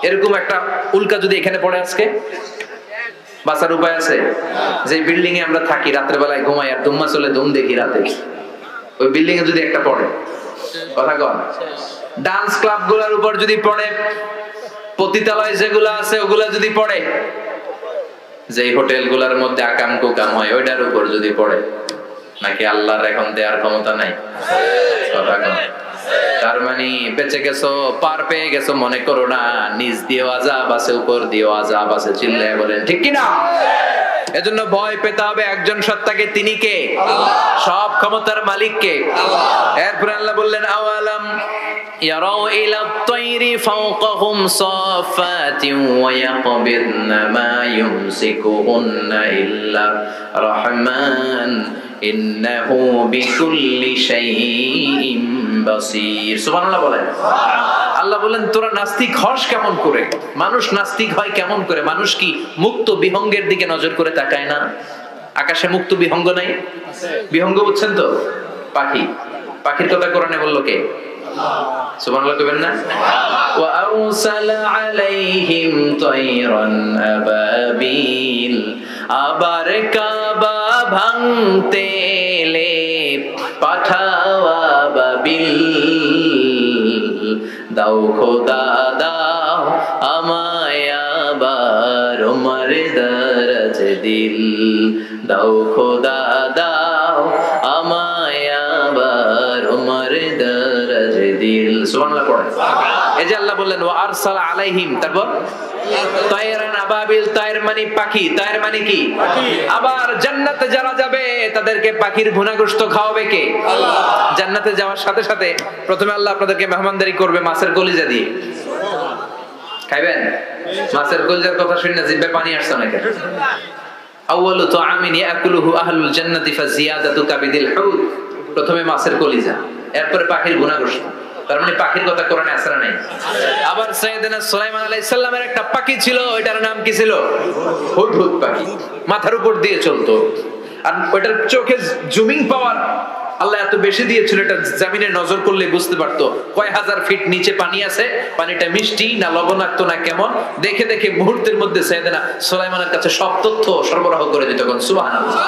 এরকম একটা উল্কা যদি এখানে পড়ে আজকে, বাঁচার উপায় আছে? যে বিল্ডিং এ আমরা থাকি, রাত্রে বেলায় ঘুমাই আর দুম্মা চলে ধুম দেখি রাতে, ওই বিল্ডিং এ যদি একটা পড়ে, কথা কন, ডান্স ক্লাব গুলার উপর যদি পড়ে, পতিতালয় যেগুলো আছে ওগুলা যদি পড়ে, যে হোটেল গুলার মধ্যে আকাম কুকাম হয় ওইটার উপর যদি পড়ে, নাকি আল্লাহর এখন দেওয়ার ক্ষমতা নাই? কথা কন। তার মানে বেঁচে গেছো, পার পেয়ে গেছো মনে করো না, নিজ দিয়েও আযাব আছে, উপর দিয়েও আযাব আছে, চিল্লায় বলেন ঠিক কিনা? এজন্য ভয় পেতে হবে একজন সত্তাকে, তিনি কে? সব ক্ষমতার মালিক কে? এরপর আল্লাহ বললেন আওয়ালাম ইয়ারাউ ইলা আত-তায়রি ফাওকাহুম সাফাতিন ওয়া ইয়াকবিদনা মা ইউমসিকুহুন্না ইল্লা রাহমান ইন্নাহু বিকুল্লি শাইইন বাসীর। সুবহানাল্লাহ বলেন। আল্লাহ বলেন তোরা নাস্তিক হস কেমন করে? মানুষ নাস্তিক হয় কেমন করে? মানুষ কি মুক্ত বিহঙ্গের দিকে নজর করে তাকায় না? আকাশে মুক্ত বিহঙ্গ নাই? বিহঙ্গ বুঝছেন তো? পাখি। পাখির কথা কোরআনে বললো কে? সুবহানাল্লাহ কইবেন না? ওয়া আরসালা আলাইহিম তায়রান আবাবিল, আবার কাবা ভাঙতে এলে পাঠাও আবাবিল, দাও খোদা দাও আমায় আবার ওমর দরজ দিল, দাও খোদা দাও আমায় আবার ওমর দরজ দিল। সুবহানাল্লাহ পড়েন। এই যে আল্লাহ বললেন ওয়া আরসালা আলাইহিম, তারপর তায়রান আবাবিল, তায়র মানে পাখি, তায়র মানে কি? আবার জান্নাতে যারা যাবে তাদেরকে পাখির ভুনা গোশত খাওয়াবে কে? আল্লাহ। জান্নাতে যাওয়ার সাথে সাথে প্রথমে আল্লাহ আপনাদেরকে মেহমানদারি করবে মাছের কলিজা দিয়ে। খাইবেন? মাছের কলিজার কথা শুনে জিহ্বায় পানি আসছে নাকি? আউয়ালু তুআমিন ইয়াকুলুহু আহলুল জান্নাতি ফাজিয়াদাতু কাবিদিল হুত। প্রথমে মাছের কলিজা, এরপরে পাখির ভুনা গোশত। তার মানে পাখির কথা কোরআনে আছে না নাই? আবার সাইয়েদনা সুলাইমান আলাইহিস সালামের একটা পাখি ছিল, ওইটার নাম কি ছিল? হুদহুদ পাখি। মাথার উপর দিয়ে চলতো, আর ওইটার চোখে জুমিং পাওয়ার আল্লাহ এত বেশি দিয়েছিল, এটা জমিনে নজর করলে বুঝতে পারতো কয় হাজার ফিট নিচে পানি আছে, পানিটা মিষ্টি না লবণাক্ত না কেমন, দেখে দেখে মুহূর্তের মধ্যে সাইয়েদনা সুলাইমানের কাছে সব তথ্য সরবরাহ করে দিত। সুবহানাল্লাহ।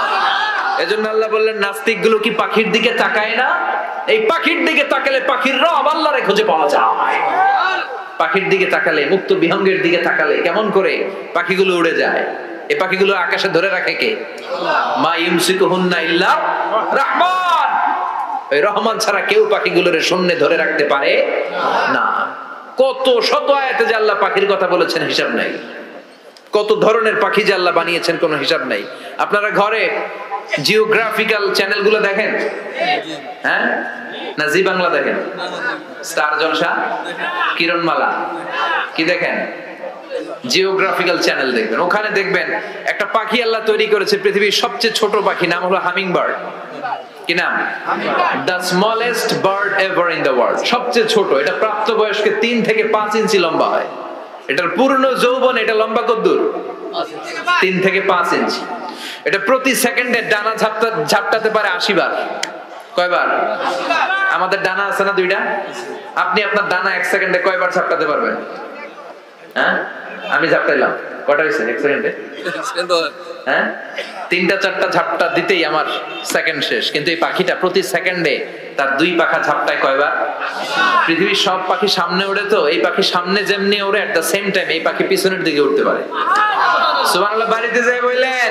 এজন্য আল্লাহ বললেন নাস্তিক গুলো কি পাখির দিকে তাকায় না? এই পাখির দিকে তাকালে পাখির রব আল্লাহরে খুঁজে পাওয়া যায়। পাখির দিকে তাকালে, মুক্ত বিহঙ্গের দিকে তাকালে কেমন করে পাখিগুলো উড়ে যায়। এই পাখিগুলো আকাশে ধরে রাখে কে? মা ইউমসিকুহুন্না ইল্লা রাহমান। এই রহমান ছাড়া কেউ পাখিগুলোর শূন্যে ধরে রাখতে পারে না। কত শত আয়াতে যে আল্লাহ পাখির কথা বলেছেন হিসাব নাই, কত ধরনের পাখি যে আল্লাহ বানিয়েছেন কোনো হিসাব নাই। আপনারা ঘরে জিওগ্রাফিক্যাল চ্যানেলগুলো দেখেন? হ্যাঁ না জি বাংলা দেখেন? স্টার জলসা, কিরণমালা, কি দেখেন? জিওগ্রাফিক্যাল চ্যানেল দেখবেন। ওখানে দেখবেন একটা পাখি আল্লাহ তৈরি করেছে, পৃথিবীর সবচেয়ে ছোট পাখি, নাম হলো হামিং বার্ড। কি নাম? The smallest bird ever in the world. সবচেয়ে ছোট, এটা প্রাপ্তবয়স্কে 3 থেকে 5 ইঞ্চি লম্বা হয়। এটার পূর্ণ যৌবন এটা লম্বা কতদূর? 3 থেকে 5 ইঞ্চি। এটা প্রতি সেকেন্ডে ডানা ঝাপটাতে পারে 80 বার। কয়বার? আমাদের ডানা আছে না 2টা? আপনি আপনার ডানা 1 সেকেন্ডে কয়বার ঝাপটাতে পারবেন? হ্যাঁ, আমি ঝাপটাইলাম, কয়টা হয়েছে 1 সেকেন্ডে? হ্যাঁ, 3টা 4টা ঝাপটা দিতেই আমার সেকেন্ড শেষ। কিন্তু এই পাখিটা প্রতি সেকেন্ডে তার 2 পাখা ঝাপটায় কয়বার? পৃথিবীর সব পাখি সামনে ওড়ে, তো এই পাখি সামনে যেমনি ওড়ে, এট দ্য সেম টাইম এই পাখি পিছনের দিকে উঠতে পারে। সুবহানাল্লাহ বাড়িতে যাই বললেন।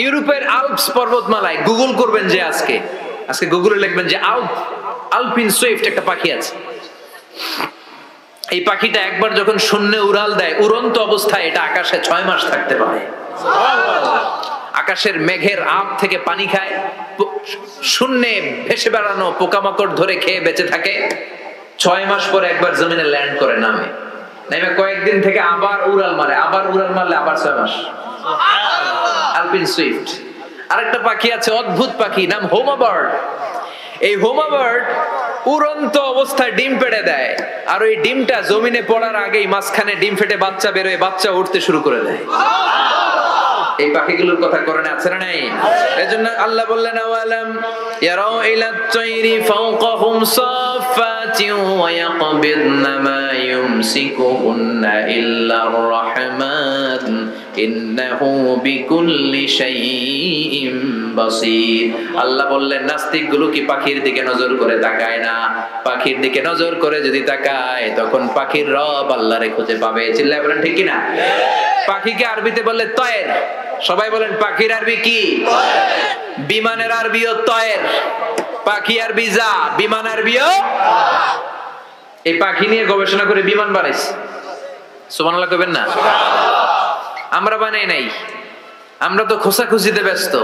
ইউরোপের আল্পস পর্বতমালায় গুগল করবেন যে আজকে গুগলে লিখবেন যে আলপিন সুইফট একটা পাখি আছে। এই পাখিটা একবার যখন শূন্যে উড়াল দেয়, উড়ন্ত অবস্থায় এটা আকাশে 6 মাস থাকতে পারে। আকাশের মেঘের আপ থেকে পানি খায়, শূন্যে ভেসে বেড়ানো পোকামাকড় ধরে খেয়ে বেঁচে থাকে। 6 মাস পরে একবার জমিনে ল্যান্ড করে নামে কয়েকদিন থেকে আবার উড়াল মারলে আবার 6 মাস। আলপিন সুইফট। আরেকটা পাখি আছে, অদ্ভুত পাখি, নাম হোমা বার্ড। এই হোমা বার্ড উড়ন্ত অবস্থায় ডিম পেড়ে দেয়, আর ওই ডিমটা জমিনে পড়ার আগেই মাঝখানে ডিম ফেটে বাচ্চা বেরোয়, বাচ্চা উঠতে শুরু করে দেয়। এই পাখিগুলোর কথা কোরআনে আছে না নাই? এজন্য আল্লাহ বললেন আওয়ালাম ইয়ারাউ ইলাত তাইরি ফাওকাহুম সাফাতিন ওয়া ইয়াকবিদনা মা ইউমসিকুহুন্না ইল্লার রাহমান ইন্নাহু বিকুল্লি শাইইন বাসীর। আল্লাহ বললেন নাস্তিকগুলো কি পাখির দিকে নজর করে তাকায় না? পাখির দিকে নজর করে যদি তাকায় তখন পাখির রব আল্লাহরে খুঁজে পাবে। চিল্লায় বলেন ঠিক কি না? পাখিকে আরবিতে বলে তয়ের। সবাই বলেন পাখির আরবি কি? বিমানের আরবিও তয়ের। পাখি আরবি যা, বিমান আরবিও। এই পাখি নিয়ে গবেষণা করে বিমান বানাইছে। সুবহানাল্লাহ কইবেন না? আমরা বানাই নাই, আমরা তো খোঁচাখুচিতে ব্যস্ত,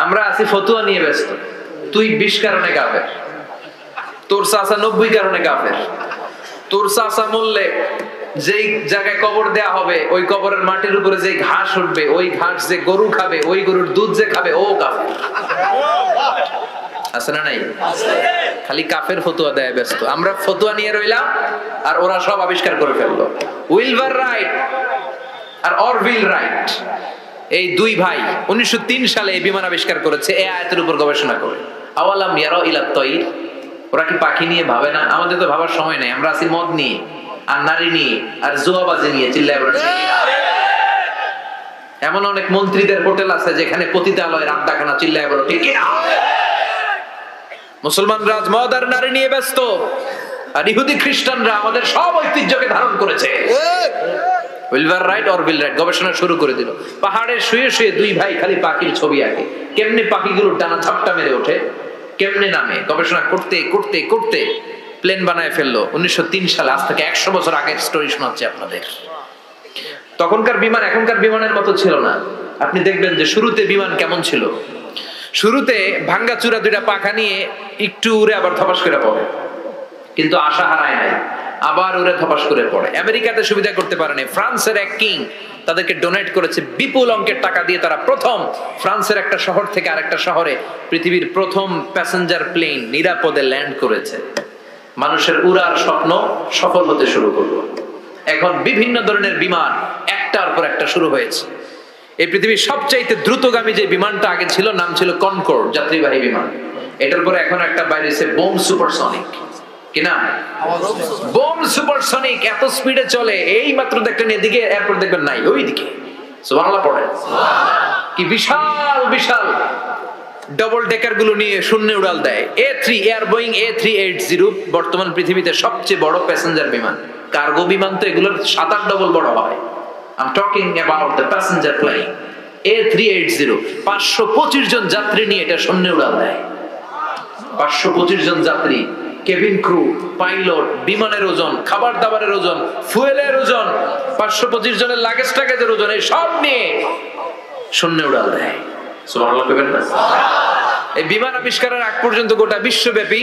আমরা আছি ফতুয়া নিয়ে ব্যস্ত। তুই 20 কারণে কাফের, তোর চাচা 90 কারণে কাফের। তোর চাচা মরলে যেই জায়গায় কবর দেয়া হবে ওই কবরের মাটির উপরে যে ঘাস উঠবে, ওই ঘাস যে গরু খাবে, ওই গরুর দুধ যে খাবে ও কাফের। আছে না নাই? খালি কাফের ফতুয়া দেয় ব্যস্ত। আমরা ফতুয়া নিয়ে রইলাম আর ওরা সব আবিষ্কার করে ফেললো। উইলবার রাইট আর অরভিল রাইট, এই দুই ভাই 1903 সালে এই বিমান আবিষ্কার করেছে এই আয়াতের উপর গবেষণা করে। আওয়ালাম ইয়ারাউ ইলাত তাইর, ওরা কি পাখি নিয়ে ভাবে না? আমাদের তো ভাবার সময় নেই, আমরা আছি মদ নিয়ে আর নারী নিয়ে আর জুয়াবাজি নিয়ে। চিল্লায় বলেন। এমন অনেক মন্ত্রীদের হোটেল আছে যেখানে পতিতালয়ের আড্ডাখানা। চিল্লায় বলো ঠিক না? মুসলমানরা আজ মদ আর নারী নিয়ে ব্যস্ত, আর ইহুদি খ্রিস্টানরা আমাদের সব ঐতিহ্যকে ধারণ করেছে। উইলবার রাইট অরভিল রাইট গবেষণা শুরু করে দিল। পাহাড়ে শুয়ে শুয়ে দুই ভাই খালি পাখির ছবি আঁকে, কেমনে পাখিগুলোর ডানা ঝাপটা মেরে ওঠে, কেমনে নামে। গবেষণা করতে করতে করতে প্লেন বানায় ফেললো 1903 সালে। আজ থেকে 100 বছর আগের স্টোরি শোনাচ্ছি আপনাদের। তখনকার বিমান এখনকার বিমানের মতো ছিল না। আপনি দেখবেন যে শুরুতে বিমান কেমন ছিল। শুরুতে ভাঙ্গাচুরা দুইটা পাখা নিয়ে একটু উড়ে আবার ধপাস করে পড়ে, কিন্তু আশা হারায় নাই, আবার উড়ে ধপাস করে পড়ে। আমেরিকাতে সুবিধা করতে পারেনি। ফ্রান্সের এক কিং তাদেরকে ডোনেট করেছে বিপুল অঙ্কের টাকা দিয়ে। তারা প্রথম ফ্রান্সের একটা শহর থেকে আরেকটা শহরে পৃথিবীর প্রথম প্যাসেঞ্জার প্লেন নিরাপদে ল্যান্ড করেছে। মানুষের উড়ার স্বপ্ন সফল হতে শুরু করলো। এখন বিভিন্ন ধরনের বিমান একটার পর একটা শুরু হয়েছে। এই পৃথিবীর সবচাইতে দ্রুতগামী যে বিমানটা আগে ছিল নাম ছিল কনকর্ড, যাত্রীবাহী বিমান। এটার পরে এখন একটা বাইরে এসে বোম সুপারসনিক। কি না? Bomb supersonic. এত স্পিডে চলে, এই মাত্র দেখলেন এদিকে, এরপর দেখবেন নাই ওইদিকে। সুবহানাল্লাহ পড়ে। কি বিশাল বিশাল ডবল ডেকার গুলো নিয়ে শূন্যে উড়াল দেয়। বোয়িং A380 বর্তমান পৃথিবীতে সবচেয়ে বড় প্যাসেঞ্জার বিমান। কার্গো বিমান তো এগুলোর 7-8 ডবল বড় হয়। I'm talking about the passenger plane A380। 525 জন যাত্রী নিয়ে এটা শূন্যে উড়াল দেয়। 525 জন যাত্রী, কেবিন ক্রু, পাইলট, বিমানের ওজন, খাবার দাবারের ওজন, ফুয়েলের ওজন, 525 জনের লাগেজ টাগেজের ওজন, এই সব নিয়ে শূন্যে উড়াল দেয়। সুবহানাল্লাহ কইবেন না? এই বিমান আবিষ্কারের আগ পর্যন্ত গোটা বিশ্বব্যাপী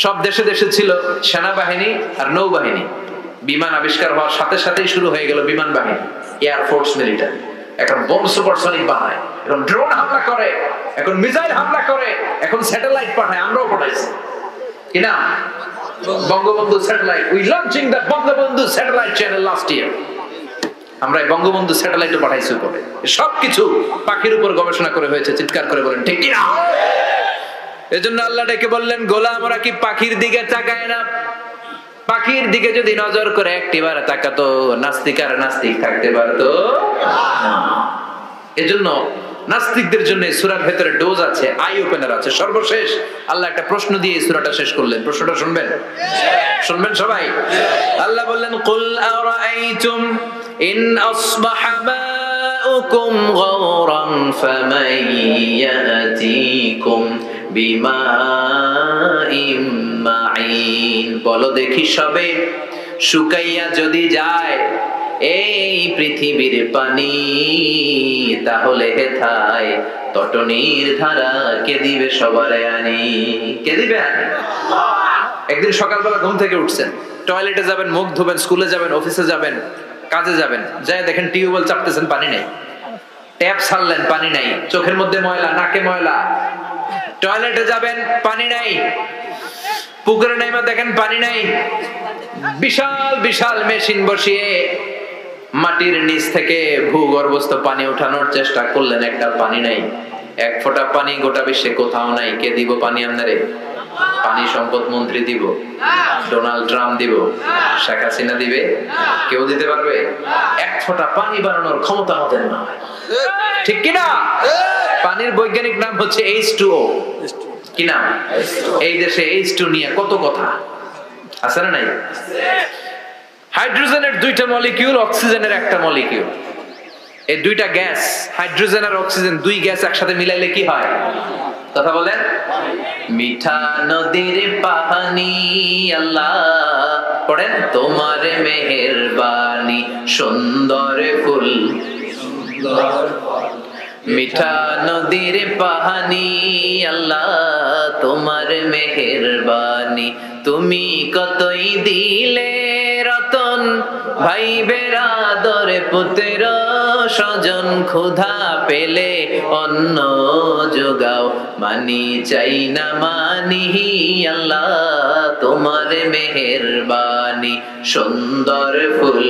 সব দেশে দেশে ছিল সেনাবাহিনী আর নৌবাহিনী। বিমান আবিষ্কার হওয়ার সাথে সাথেই শুরু হয়ে গেল বিমান বাহিনী, এয়ারফোর্স, মিলিটারি। এখন বোম সুপারসনিক বানায়, এখন ড্রোন হামলা করে, এখন মিসাইল হামলা করে, এখন স্যাটেলাইট পাঠায়। আমরাও পাঠাইছি কিনা? Bangabandhu satellite, we launching the Bangabandhu satellite channel last year. আমরা বঙ্গবন্ধু স্যাটেলাইটও পাঠাইছি উপরে। সবকিছু পাখির উপর গবেষণা করে হয়েছে। চিৎকার করে বলেন ঠিক কিনা? এজন্য আল্লাহ ডেকে বললেন, গোলাম ওরা কি পাখির দিকে তাকায় না? পাখির দিকে যদি নজর করে একটিবার তাকাতো, নাস্তিক আর নাস্তিক থাকতে পারতো না। এজন্য নাস্তিকদের জন্য এই সূরার ভেতরে ডোজ আছে, আই ওপেনার আছে। সর্বশেষ আল্লাহ একটা প্রশ্ন দিয়ে এই সূরাটা শেষ করলেন। প্রশ্নটা শুনবেন? শুনবেন সবাই? আল্লাহ বললেন, কুল আরাআইতুম ইন আসবাহা মাউকুম গাওরান ফামান ইয়াতিকুম বিমাইম মাইন। বলো দেখি সবে শুকাইয়া যদি যায় এই পৃথিবীর পানি, তাহলে হেথায় তটনির ধারা কে দিবে সবারে আনি? কে দিবে আনি? একদিন সকালবেলা ঘুম থেকে উঠছেন, টয়লেটে যাবেন, মুখ ধোবেন, স্কুলে যাবেন, অফিসে যাবেন, কাজে যাবেন, যাই দেখেন টিউবওয়েল চাপতেছেন, পানি নেই। ট্যাপ ছাড়লেন, পানি নাই। চোখের মধ্যে ময়লা, নাকে ময়লা। টয়লেটে যাবেন, পানি নাই। পুকুরে নাইমা দেখেন পানি নাই। বিশাল বিশাল মেশিন বসিয়ে মাটির নিচ থেকে ভূগর্ভস্থ পানি উঠানোর চেষ্টা করলেন, একটা পানি নাই। এক ফোঁটা পানি গোটা বিশ্বে কোথাও নাই। কে দিব পানি আপনারে? পানি সম্পদ মন্ত্রী দিব? ডোনাল্ড ট্রাম্প দিব? শেখ হাসিনা দিবে? কেউ দিতে পারবে? এক ফোঁটা পানি বানানোর ক্ষমতা আমাদের নয়, ঠিক কিনা? পানির বৈজ্ঞানিক নাম হচ্ছে H2O। কি নাম? এই দেশে H2 নিয়ে কত কথা আছে না নাই? হাইড্রোজেনের দুইটা মলিকিউল, অক্সিজেনের একটা মলিকিউল। এই দুইটা গ্যাস, হাইড্রোজেন আর অক্সিজেন, দুই গ্যাস একসাথে মিলাইলে কি হয়? কথা বলেন। মিঠা নদীর পানি আল্লাহ পড়েন, তোমার মেহেরবানি সুন্দর ফুল। মিঠা নদীর পানি আল্লাহ তোমার মেহেরবানি, তুমি কতই দিলে রতন, ভাই বেরাদর পুত্র স্বজন, ক্ষুধা পেলে অন্ন যোগাও, মানি চাই না মানি আল্লাহ তোমার মেহেরবানি সুন্দর ফুল।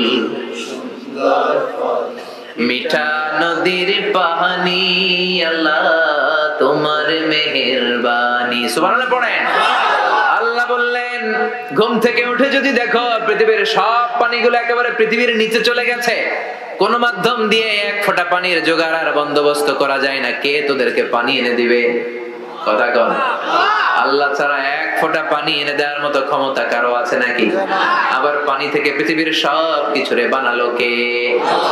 মিঠা নদীর পানি আল্লাহ তোমার মেহেরবানি। সুবহানাল্লাহ পড়েন। আল্লাহ বললেন ঘুম থেকে উঠে যদি দেখো পৃথিবীর সব পানিগুলো একেবারে পৃথিবীর নিচে চলে গেছে, কোন মাধ্যম দিয়ে এক ফোঁটা পানির জোগাড় আর বন্দোবস্ত করা যায় না, কে তোদেরকে পানি এনে দিবে? কথা কন। আল্লাহ ছাড়া এক ফোঁটা পানি এনে দেওয়ার মতো ক্ষমতা কারো আছে নাকি? আবার পানি থেকে পৃথিবীর সব কিছুরে বানালো কে?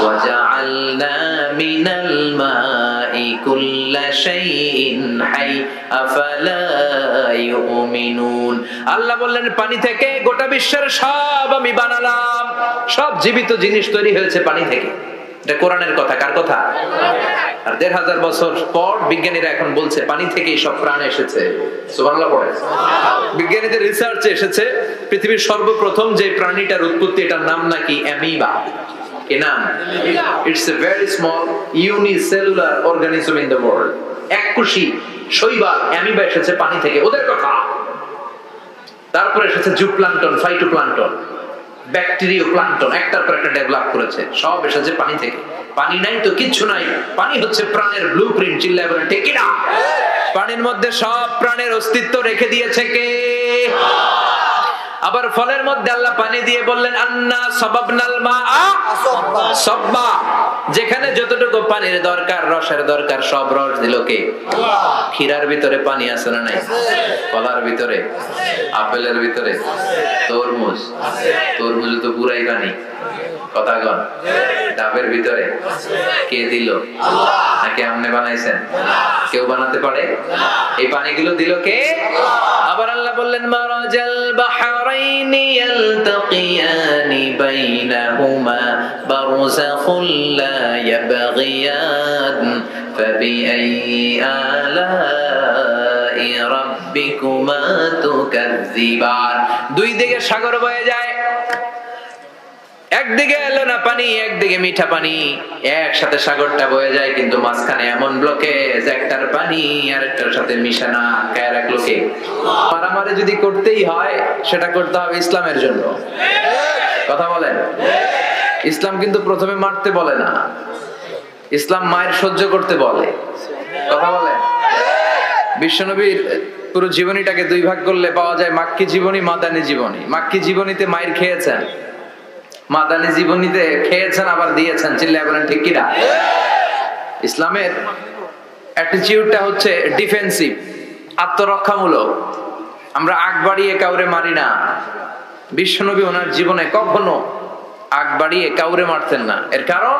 ওয়াজআলনা মিনাল মাই কুল্লা শাইইন হাই আফালা ইউমিনুন। আল্লাহ বললেন পানি থেকে গোটা বিশ্বের সব আমি বানালাম। সব জীবিত জিনিস তৈরি হয়েছে পানি থেকে। এটা কোরআনের কথা। কার কথা? আর ১৫০০ বছর পর বিজ্ঞানীরা এখন বলছে পানি থেকেই সব প্রাণ এসেছে। সুবহানাল্লাহ পড়ে। বিজ্ঞানীদের রিসার্চে এসেছে পৃথিবীর সর্বপ্রথম যে প্রাণীটার উৎপত্তি, এটার নাম নাকি অ্যামিবা। কি নাম? It's a very small unicellular organism in the world. এককোষী শৈবাল অ্যামিবা এসেছে পানি থেকে, ওদের কথা। তারপরে এসেছে জুপ্লাঙ্কটন, ফাইটোপ্লাঙ্কটন, ব্যাকটেরিয়া প্লাঙ্কটন, একটার পর একটা ডেভেলপ করেছে, সব এসেছে পানি থেকে। পানি নাই তো কিচ্ছু নাই। পানি হচ্ছে প্রাণের ব্লুপ্রিন্ট। চিল্লায় বলেন ঠিক কি না? পানির মধ্যে সব প্রাণের অস্তিত্ব রেখে দিয়েছে কে? আবার ফলের মধ্যে আল্লাহ পানি দিয়ে বললেন আন্না সাবাবনাল মাআ সাব্বা। যেখানে যতটুকু পানির দরকার, রসের দরকার, সব রস দিল কে? ক্ষীরার ভিতরে পানি আছে না নাই? কলার ভিতরে, আপেলের ভিতরে, তরমুজ, তরমুজ তো পুরাই পানি। কথা কন। ডাবের ভিতরে কে দিল? নাকি আপনি বানাইছেন? কেউ বানাতে পারে? এই পানিগুলো দিল কে? আবার আল্লাহ বললেন মারাজাল বাহরাইনি ইয়ালতাকিয়ানি বাইনাহুমা বারযাখুল লা ইয়াবগিয়ান ফাবিআইয়ি আলাই রাব্বিকুমা তুকাযযিবান। দুই দিকে সাগর বয়ে যায়, একদিকে এলো না পানি, একদিকে মিঠা পানি, একসাথে সাগরটা বয়ে যায়, কিন্তু মাঝখানে এমন ব্লকেজ, একটার পানি আরেকটার সাথে মিশে না। কে রাখলো কে? মারামারি যদি করতেই হয় সেটা করতে হবে ইসলামের জন্য। কথা বলেন। ইসলাম কিন্তু প্রথমে মারতে বলে না, ইসলাম মায়ের সহ্য করতে বলে। কথা বলেন। বিশ্বনবীর পুরো জীবনীটাকে দুই ভাগ করলে পাওয়া যায় মাক্কি জীবনী, মাদানী জীবনী। মাক্কি জীবনীতে মায়ের খেয়েছেন, মাদানী জীবনীতে খেয়েছেন আবার দিয়েছেন। চিল্লায় বলেন ঠিক কিনা? ইসলামের অ্যাটিটিউডটা হচ্ছে ডিফেন্সিভ, আত্মরক্ষামূলক। আমরা আগ বাড়িয়ে কাউরে মারি না। বিশ্বনবী ওনার জীবনে কখনো আগ বাড়িয়ে কাউরে মারতেন না। এর কারণ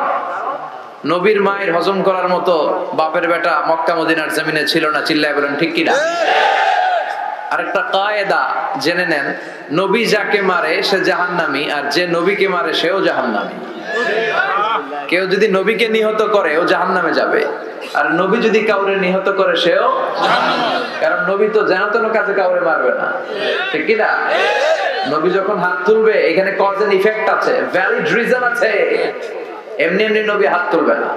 নবীর মায়ের হজম করার মতো বাপের বেটা মক্কা মদিনার জমিনে ছিল না। চিল্লায় বলেন ঠিক কিনা? আরেকটা কায়দা জেনে নেন, নবী যাকে মারে সে জাহান্নামী, আর যে নবীকে মারে সেও জাহান্নামী। কেউ যদি নবীকে নিহত করে ও জাহান্নামে যাবে, আর নবী যদি কাউরে নিহত করে সেও জাহান্নামে। কারণ নবী তো যেন তেন কাজে কাউরে মারবে না, ঠিক কিনা? নবী যখন হাত তুলবে এখানে কজ এন্ড ইফেক্ট আছে, ভ্যালিড রিজন আছে, এমনি এমনি নবী হাত তুলবে না।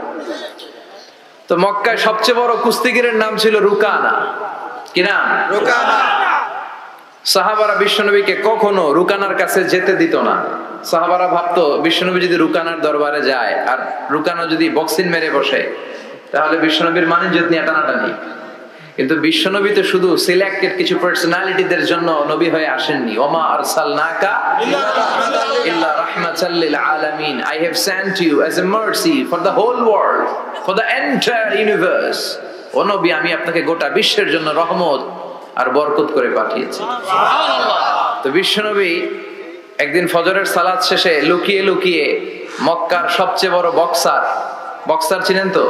তো মক্কায় সবচেয়ে বড় কুস্তিগিরের নাম ছিল রুকানা। কি নাম? রুকানা। সাহাবারা বিশ্বনবীকে কখনো রুকানার কাছে যেতে দিত না। সাহাবারা ভাবতো বিশ্বনবী যদি রুকানার দরবারে যায় আর রুকানা যদি বক্সিং মেরে বসে তাহলে বিশ্বনবীর মানিজ্যত নিয়ে টানাটানি। কিন্তু বিশ্বনবী তো শুধু সিলেক্টেড কিছু পার্সোনালিটিদের জন্য নবী হয়ে আসেননি। ওমা আরসালনাকা ইল্লা রাহমাতাল লিল আলামিন, I have sent you as a mercy for the whole world, for the entire universe. ও নবী, আমি আপনাকে গোটা বিশ্বের জন্য রহমত আর বরকত করে পাঠিয়েছি। সুবহানাল্লাহ। তো বিশ্বনবী একদিন ফজরের সালাত শেষে লুকিয়ে লুকিয়ে মক্কার সবচেয়ে বড় বক্সার চিনেন তো?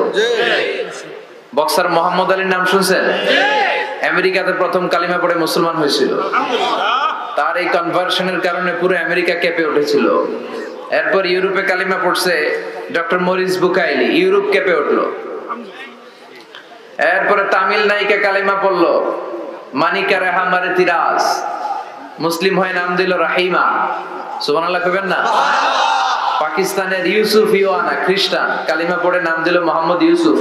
বক্সার মোহাম্মদ আলীর নাম শুনছেন? আমেরিকাতে প্রথম কালিমা পড়ে মুসলমান হয়েছিল। তার এই কনভার্সনের কারণে পুরো আমেরিকা কেঁপে উঠেছিল। এরপর ইউরোপে কালিমা পড়ছে ডক্টর মরিস বুকাইলি, ইউরোপ কেঁপে উঠলো। এরপরে তামিল নায়িকা কালিমা পড়লো মানিকা রেহা মারতিরাজ, মুসলিম হয়ে নাম দিল রাহিমা। সুবহানাল্লাহ কইবেন না? পাকিস্তানের ইউসুফ ইওয়ানা খ্রিস্টান, কালিমা পড়ে নাম দিল মোহাম্মদ ইউসুফ।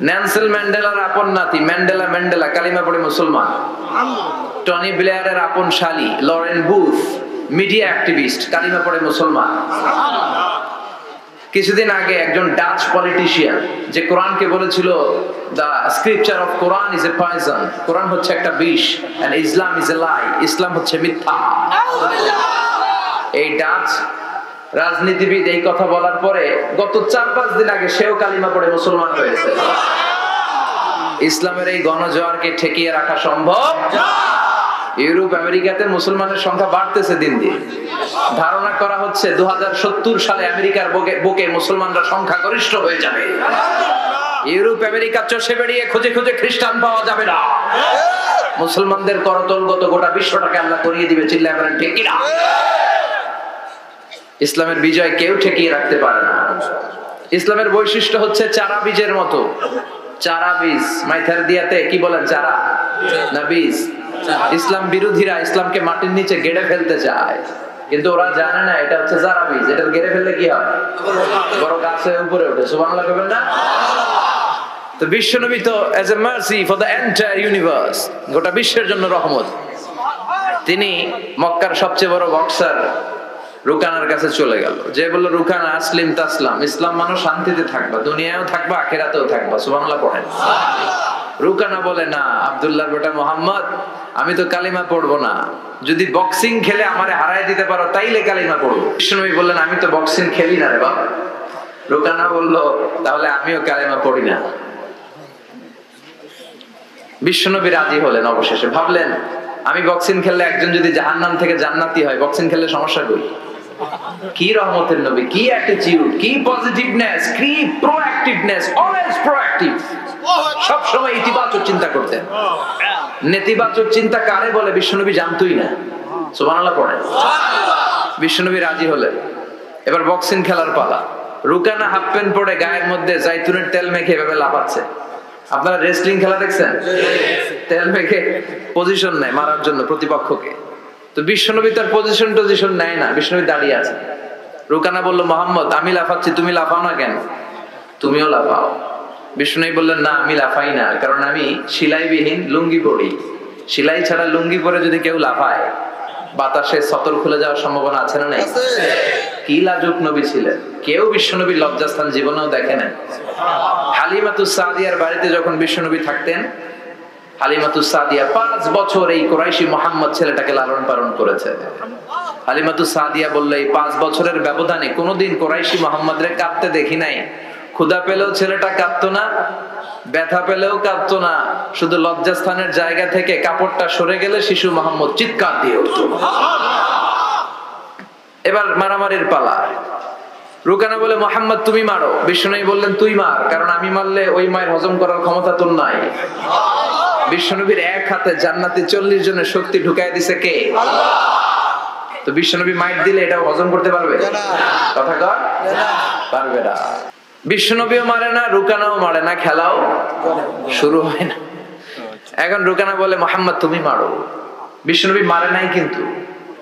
নেলসন ম্যান্ডেলার আপন নাতি ম্যান্ডেলা কালিমা পড়ে মুসলমান। টনি ব্লেয়ারের আপন শালী লরেন বুথ, মিডিয়া অ্যাক্টিভিস্ট, কালিমা পড়ে মুসলমান। কিছুদিন আগে একজন ডাচ পলিটিশিয়ান যে কোরআনকে বলেছিল the scripture of Quran is a poison, কোরআন হচ্ছে একটা বিষ, and Islam is a lie, ইসলাম হচ্ছে মিথ্যা। এই ডাচ রাজনীতিবিদ এই কথা বলার পরে গত 4-5 দিন আগে সেও কালিমা পড়ে মুসলমান হয়েছে। ইসলামের এই গণজোয়ারকে ঠেকিয়ে রাখা সম্ভব? ইউরোপ আমেরিকাতে মুসলমানের সংখ্যা বাড়তেছে দিন দিন। ধারণা করা হচ্ছে 2070 সালে আমেরিকার বুকে মুসলমানরা সংখ্যাগরিষ্ঠ হয়ে যাবে। ইউরোপ আমেরিকা চষে বেরিয়ে খুঁজে খুঁজে খ্রিস্টান পাওয়া যাবে না। মুসলমানদের করতলগত গোটা বিশ্বটাকে আল্লাহ করিয়ে দিবে। চিল্লায় বলেন ঠিক কিনা? ইসলামের বিজয় কেউ ঠেকিয়ে রাখতে পারে না। ইসলামের বৈশিষ্ট্য হচ্ছে চারা বীজের মতো। চারা বীজ মাইথার দিয়াতে কি বলেন? চারা না বীজ? ইসলাম বিরোধীরা ইসলামকে মাটির নিচে গেড়ে ফেলতে চায়, কিন্তু ওরা জানে না এটা হচ্ছে চারা বীজ। এটা গেড়ে ফেললে কি হয়? বড় গাছ হয়ে উপরে ওঠে। সুবহানাল্লাহ কইবেন না? তো বিশ্বনবী তো as a mercy for the entire universe, গোটা বিশ্বের জন্য রহমত। তিনি মক্কার সবচেয়ে বড় বক্সার রুকানার কাছে চলে গেল। যে বলল রুকানা আসলিম তাসলাম, ইসলাম মানে শান্তিতে থাকবা, দুনিয়ায়ও থাকবা আখিরাতেও থাকবা। সুবহানাল্লাহ পড়েন। রুকানা বলে না, আব্দুল্লাহর বেটা মোহাম্মদ, আমি তো কালিমা পড়বো না। যদি বক্সিং খেলে আমারে হারাই দিতে পারো তাইলে কালিমা পড়বো। বিশ্বনবী বললেন আমি তো বক্সিং খেলি না রে বাবা। রুকানা বলল তাহলে আমিও কালিমা পড়ি না। বিশ্বনবী রাজি হলেন অবশেষে। ভাবলেন আমি বক্সিং খেললে একজন যদি জাহান্নাম থেকে জান্নাতি হয়, বক্সিং খেললে সমস্যা কই? কি রহমতের নবী, কি অ্যাটিটিউড, কি পজিটিভনেস, কি প্রোঅ্যাক্টিভনেস, অলওয়েজ প্রোঅ্যাক্টিভ। সব সময় ইতিবাচক চিন্তা করতেন। নেতিবাচক চিন্তা কারে বলে বিশ্বনবী জানতই না। সুবহানাল্লাহ পড়েন। বিশ্বনবী রাজি হলেন। এবার বক্সিং খেলার পালা। রুকানা হাফ প্যান্ট পরে গায়ের মধ্যে জাইতুনের তেল মেখে এভাবে লাফাচ্ছে। আপনারা রেসলিং খেলা দেখছেন? তেল মেখে পজিশন নেয় মারার জন্য প্রতিপক্ষকে। তো বিশ্বনবী তার পজিশন নেয় না, বিশ্বনবী দাঁড়িয়ে আছে। রুকানা বলল মোহাম্মদ আমি লাফাচ্ছি, তুমি লাফাও না কেন? তুমিও লাফাও। বিশ্বনবী বললেন না আমি লাফাই না, কারণ আমি সেলাইবিহীন লুঙ্গি পরি। সেলাই ছাড়া লুঙ্গি পরে যদি কেউ লাফায় বাতাসে সতর খুলে যাওয়ার সম্ভাবনা আছে না নাই? কি লাজুক নবী ছিলেন, কেউ বিশ্বনবীর লজ্জাস্থান জীবনেও দেখে না। হালিমাতুস সাদিয়ার বাড়িতে যখন বিশ্বনবী থাকতেন, হালিমাতুস সাদিয়া 5 বছর এই কুরাইশি মুহাম্মদ ছেলেটাকে লালন পালন করেছে। হালিমাতুস সাদিয়া বলল এই 5 বছরের ব্যবধানে কোনোদিন কুরাইশি মুহাম্মদরে কাঁদতে দেখি নাই। ক্ষুধা পেলেও ছেলেটা কাঁদতো না, ব্যথা পেলেও কাঁদতো না, শুধু লজ্জাস্থানের জায়গা থেকে কাপড়টা সরে গেলে শিশু মুহাম্মদ চিৎকার দিয়ে উঠত। এবার মারামারির পালা। রুকানা বলে মুহাম্মদ তুমি মারো। বিশ্বনবী বললেন তুই মার, কারণ আমি মারলে ওই মায়ের হজম করার ক্ষমতা তোর নাই। বিশ্বনবীর এক হাতে জান্নাতে 40 জনের শক্তি ঢুকায় দিছে কে? আল্লাহ। তো বিশ্বনবী মাইট দিলে এটা হজম করতে পারবে? কথা কর, পারবে না। বিশ্বনবীও মারে না, রুকানাও মারে না, খেলাও শুরু হয় না। এখন রুকানা বলে মুহাম্মদ তুমি মারো। বিশ্বনবী মারে নাই, কিন্তু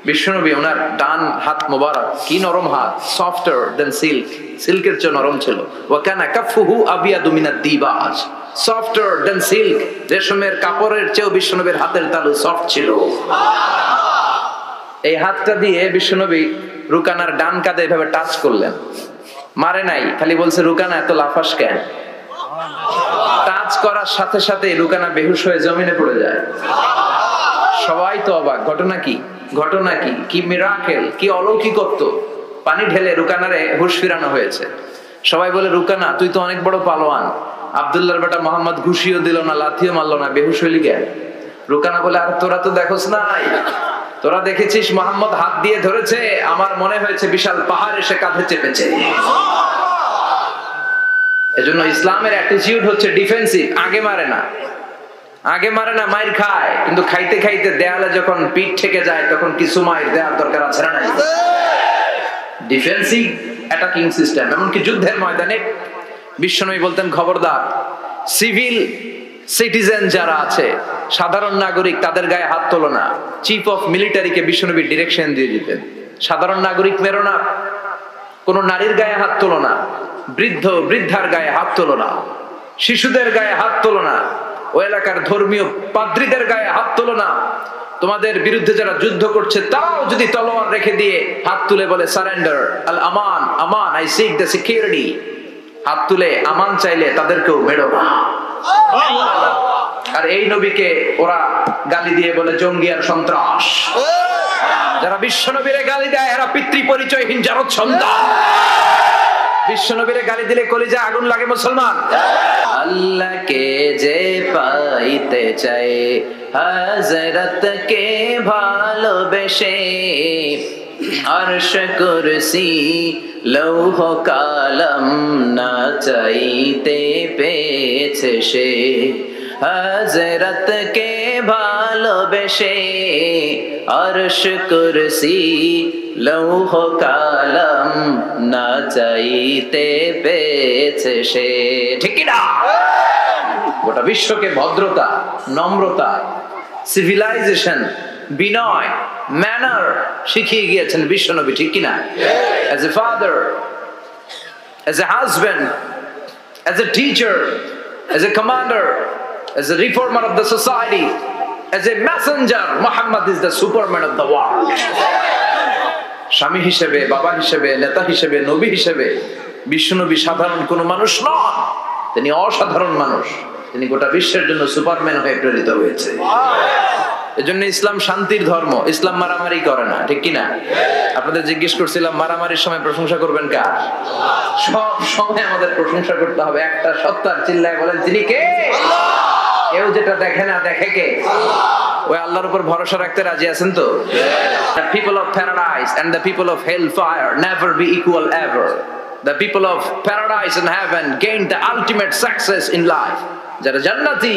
বিশ্বনবী ওনার ডান হাত মোবারক কি নরম হাত, সফটার দেন সিল্ক, সিল্কের চেয়ে নরম ছিল। ওয়া কানা কাফুহু আবিয়াদু মিনাদ দিবাজ, সফটার দেন সিল্ক, রেশমের কাপড়ের চেয়েও বিশ্বনবীর হাতের তালু সফট ছিল। এই হাতটা দিয়ে বিশ্বনবী রুকানার ডান কাঁধে এভাবে টাচ করলেন, মারে নাই, খালি বলছে রুকানা এত লাফাস কেন? টাচ করার সাথে সাথে রুকানা বেহুশ হয়ে জমিনে পড়ে যায়। সবাই তো অবাক, ঘটনা কি? ঘটনা কি? কি মিরাকেল, কি অলৌকিকত্ব! পানি ঢেলে রুকানারে হুশ ফিরানো হয়েছে। সবাই বলে রুকানা তুই তো অনেক বড় পালোয়ান, আব্দুল্লাহর বেটা মোহাম্মদ ঘুষিও দিল না, লাথিও মারলো না, বেহুশ হইলি কেন? রুকানা বলে আর তোরা তো দেখোস নাই, তোরা দেখেছিস মোহাম্মদ হাত দিয়ে ধরেছে, আমার মনে হয়েছে বিশাল পাহাড় এসে কাঁধে চেপেছে। এজন্য ইসলামের অ্যাটিটিউড হচ্ছে ডিফেন্সিভ, আগে মারে না, আগে মারে না, মাইর খায়, কিন্তু খাইতে খাইতে দেয়ালে যখন পিঠ ঠেকে যায় তখন কিছু মাইর দেওয়ার দরকার আছে না নাই? Defensive attacking system. এমনকি যুদ্ধের ময়দানে বিশ্বনবী বলতেন খবরদার, সিভিল সিটিজেন যারা আছে, সাধারণ নাগরিক, তাদের গায়ে হাত তোলো না। চিফ অফ মিলিটারিকে বিশ্বনবী ডিরেকশন দিয়ে দিতেন, সাধারণ নাগরিক মেরো না, কোন নারীর গায়ে হাত তোলো না, বৃদ্ধ বৃদ্ধার গায়ে হাত তোলো না, শিশুদের গায়ে হাত তোলো না, ওই এলাকার ধর্মীয় পাদ্রীদের গায়ে হাত তোলো না। তোমাদের বিরুদ্ধে যারা যুদ্ধ করছে তাও যদি তলোয়ার রেখে দিয়ে হাত তুলে বলে surrender, Al Aman, Aman, I sick the security, হাত তুলে আমান চাইলে তাদেরকেও মেরো না। আর এই নবীকে ওরা গালি দিয়ে বলে জঙ্গি আর সন্ত্রাস। যারা বিশ্বনবীরে গালি দেয় এরা পিতৃ পরিচয়হীন জারদ সন্তান। বিশ্বনবীরে গালি দিলে কলিজা আগুন লাগে মুসলমান। আল্লাহকে যে পাইতে চায় হযরতকে ভালোবেসে, আরশ কুরসি লৌহ কালাম না চাইতে পেয়েছে সে। হযরতকে ভালোবেসে আরশ কুরসি লৌহ কালাম না চাইতে পেয়েছে সে। ঠিক না? গোটা বিশ্বকে ভদ্রতা, নম্রতা, সিভিলাইজেশন, বিনয়, ম্যানার শিখিয়ে গিয়েছেন বিশ্বনবী। ঠিক কিনা? As a father, as a husband, as a teacher, as a commander, as a reformer of the society, as a messenger, Muhammad is the superman of the world. স্বামী হিসেবে, বাবা হিসেবে, নেতা হিসেবে, নবী হিসেবে বিশ্বনবী সাধারণ কোন মানুষ নন, তিনি অসাধারণ মানুষ। তিনি গোটা বিশ্বের জন্য সুপারম্যান হয়ে প্রেরিত হয়েছে। এজন্য ইসলাম শান্তির ধর্ম, ইসলাম মারামারি করে না। ঠিক কিনা? আপনাদের জিজ্ঞেস করছিলাম মারামারির সময় প্রশংসা করবেন কার? সব সময় আমাদের প্রশংসা করতে হবে একটা সত্তার। চিল্লায় বলেন তিনি কে? কেউ যেটা দেখে না, দেখে কে? ওই আল্লাহর উপর ভরসা রাখতে রাজি আছেন তো? The people of paradise and the people of hellfire never be equal ever. The people of paradise and heaven gain the ultimate success in life. যারা জান্নাতি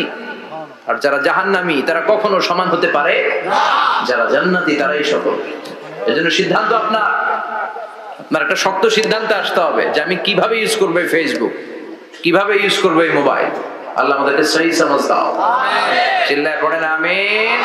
আর যারা জাহান্নামী তারা কখনো সমান হতে পারে না। যারা জান্নাতি তারাই সফল। এজন্য সিদ্ধান্ত আপনার একটা শক্ত সিদ্ধান্তে আসতে হবে যে আমি কিভাবে ইউজ করবো ফেসবুক, কিভাবে ইউজ করবো এই মোবাইল। আল্লাহ আমাদেরকে সহি সমঝ দাও। চিল্লায় পড়েন আমিন।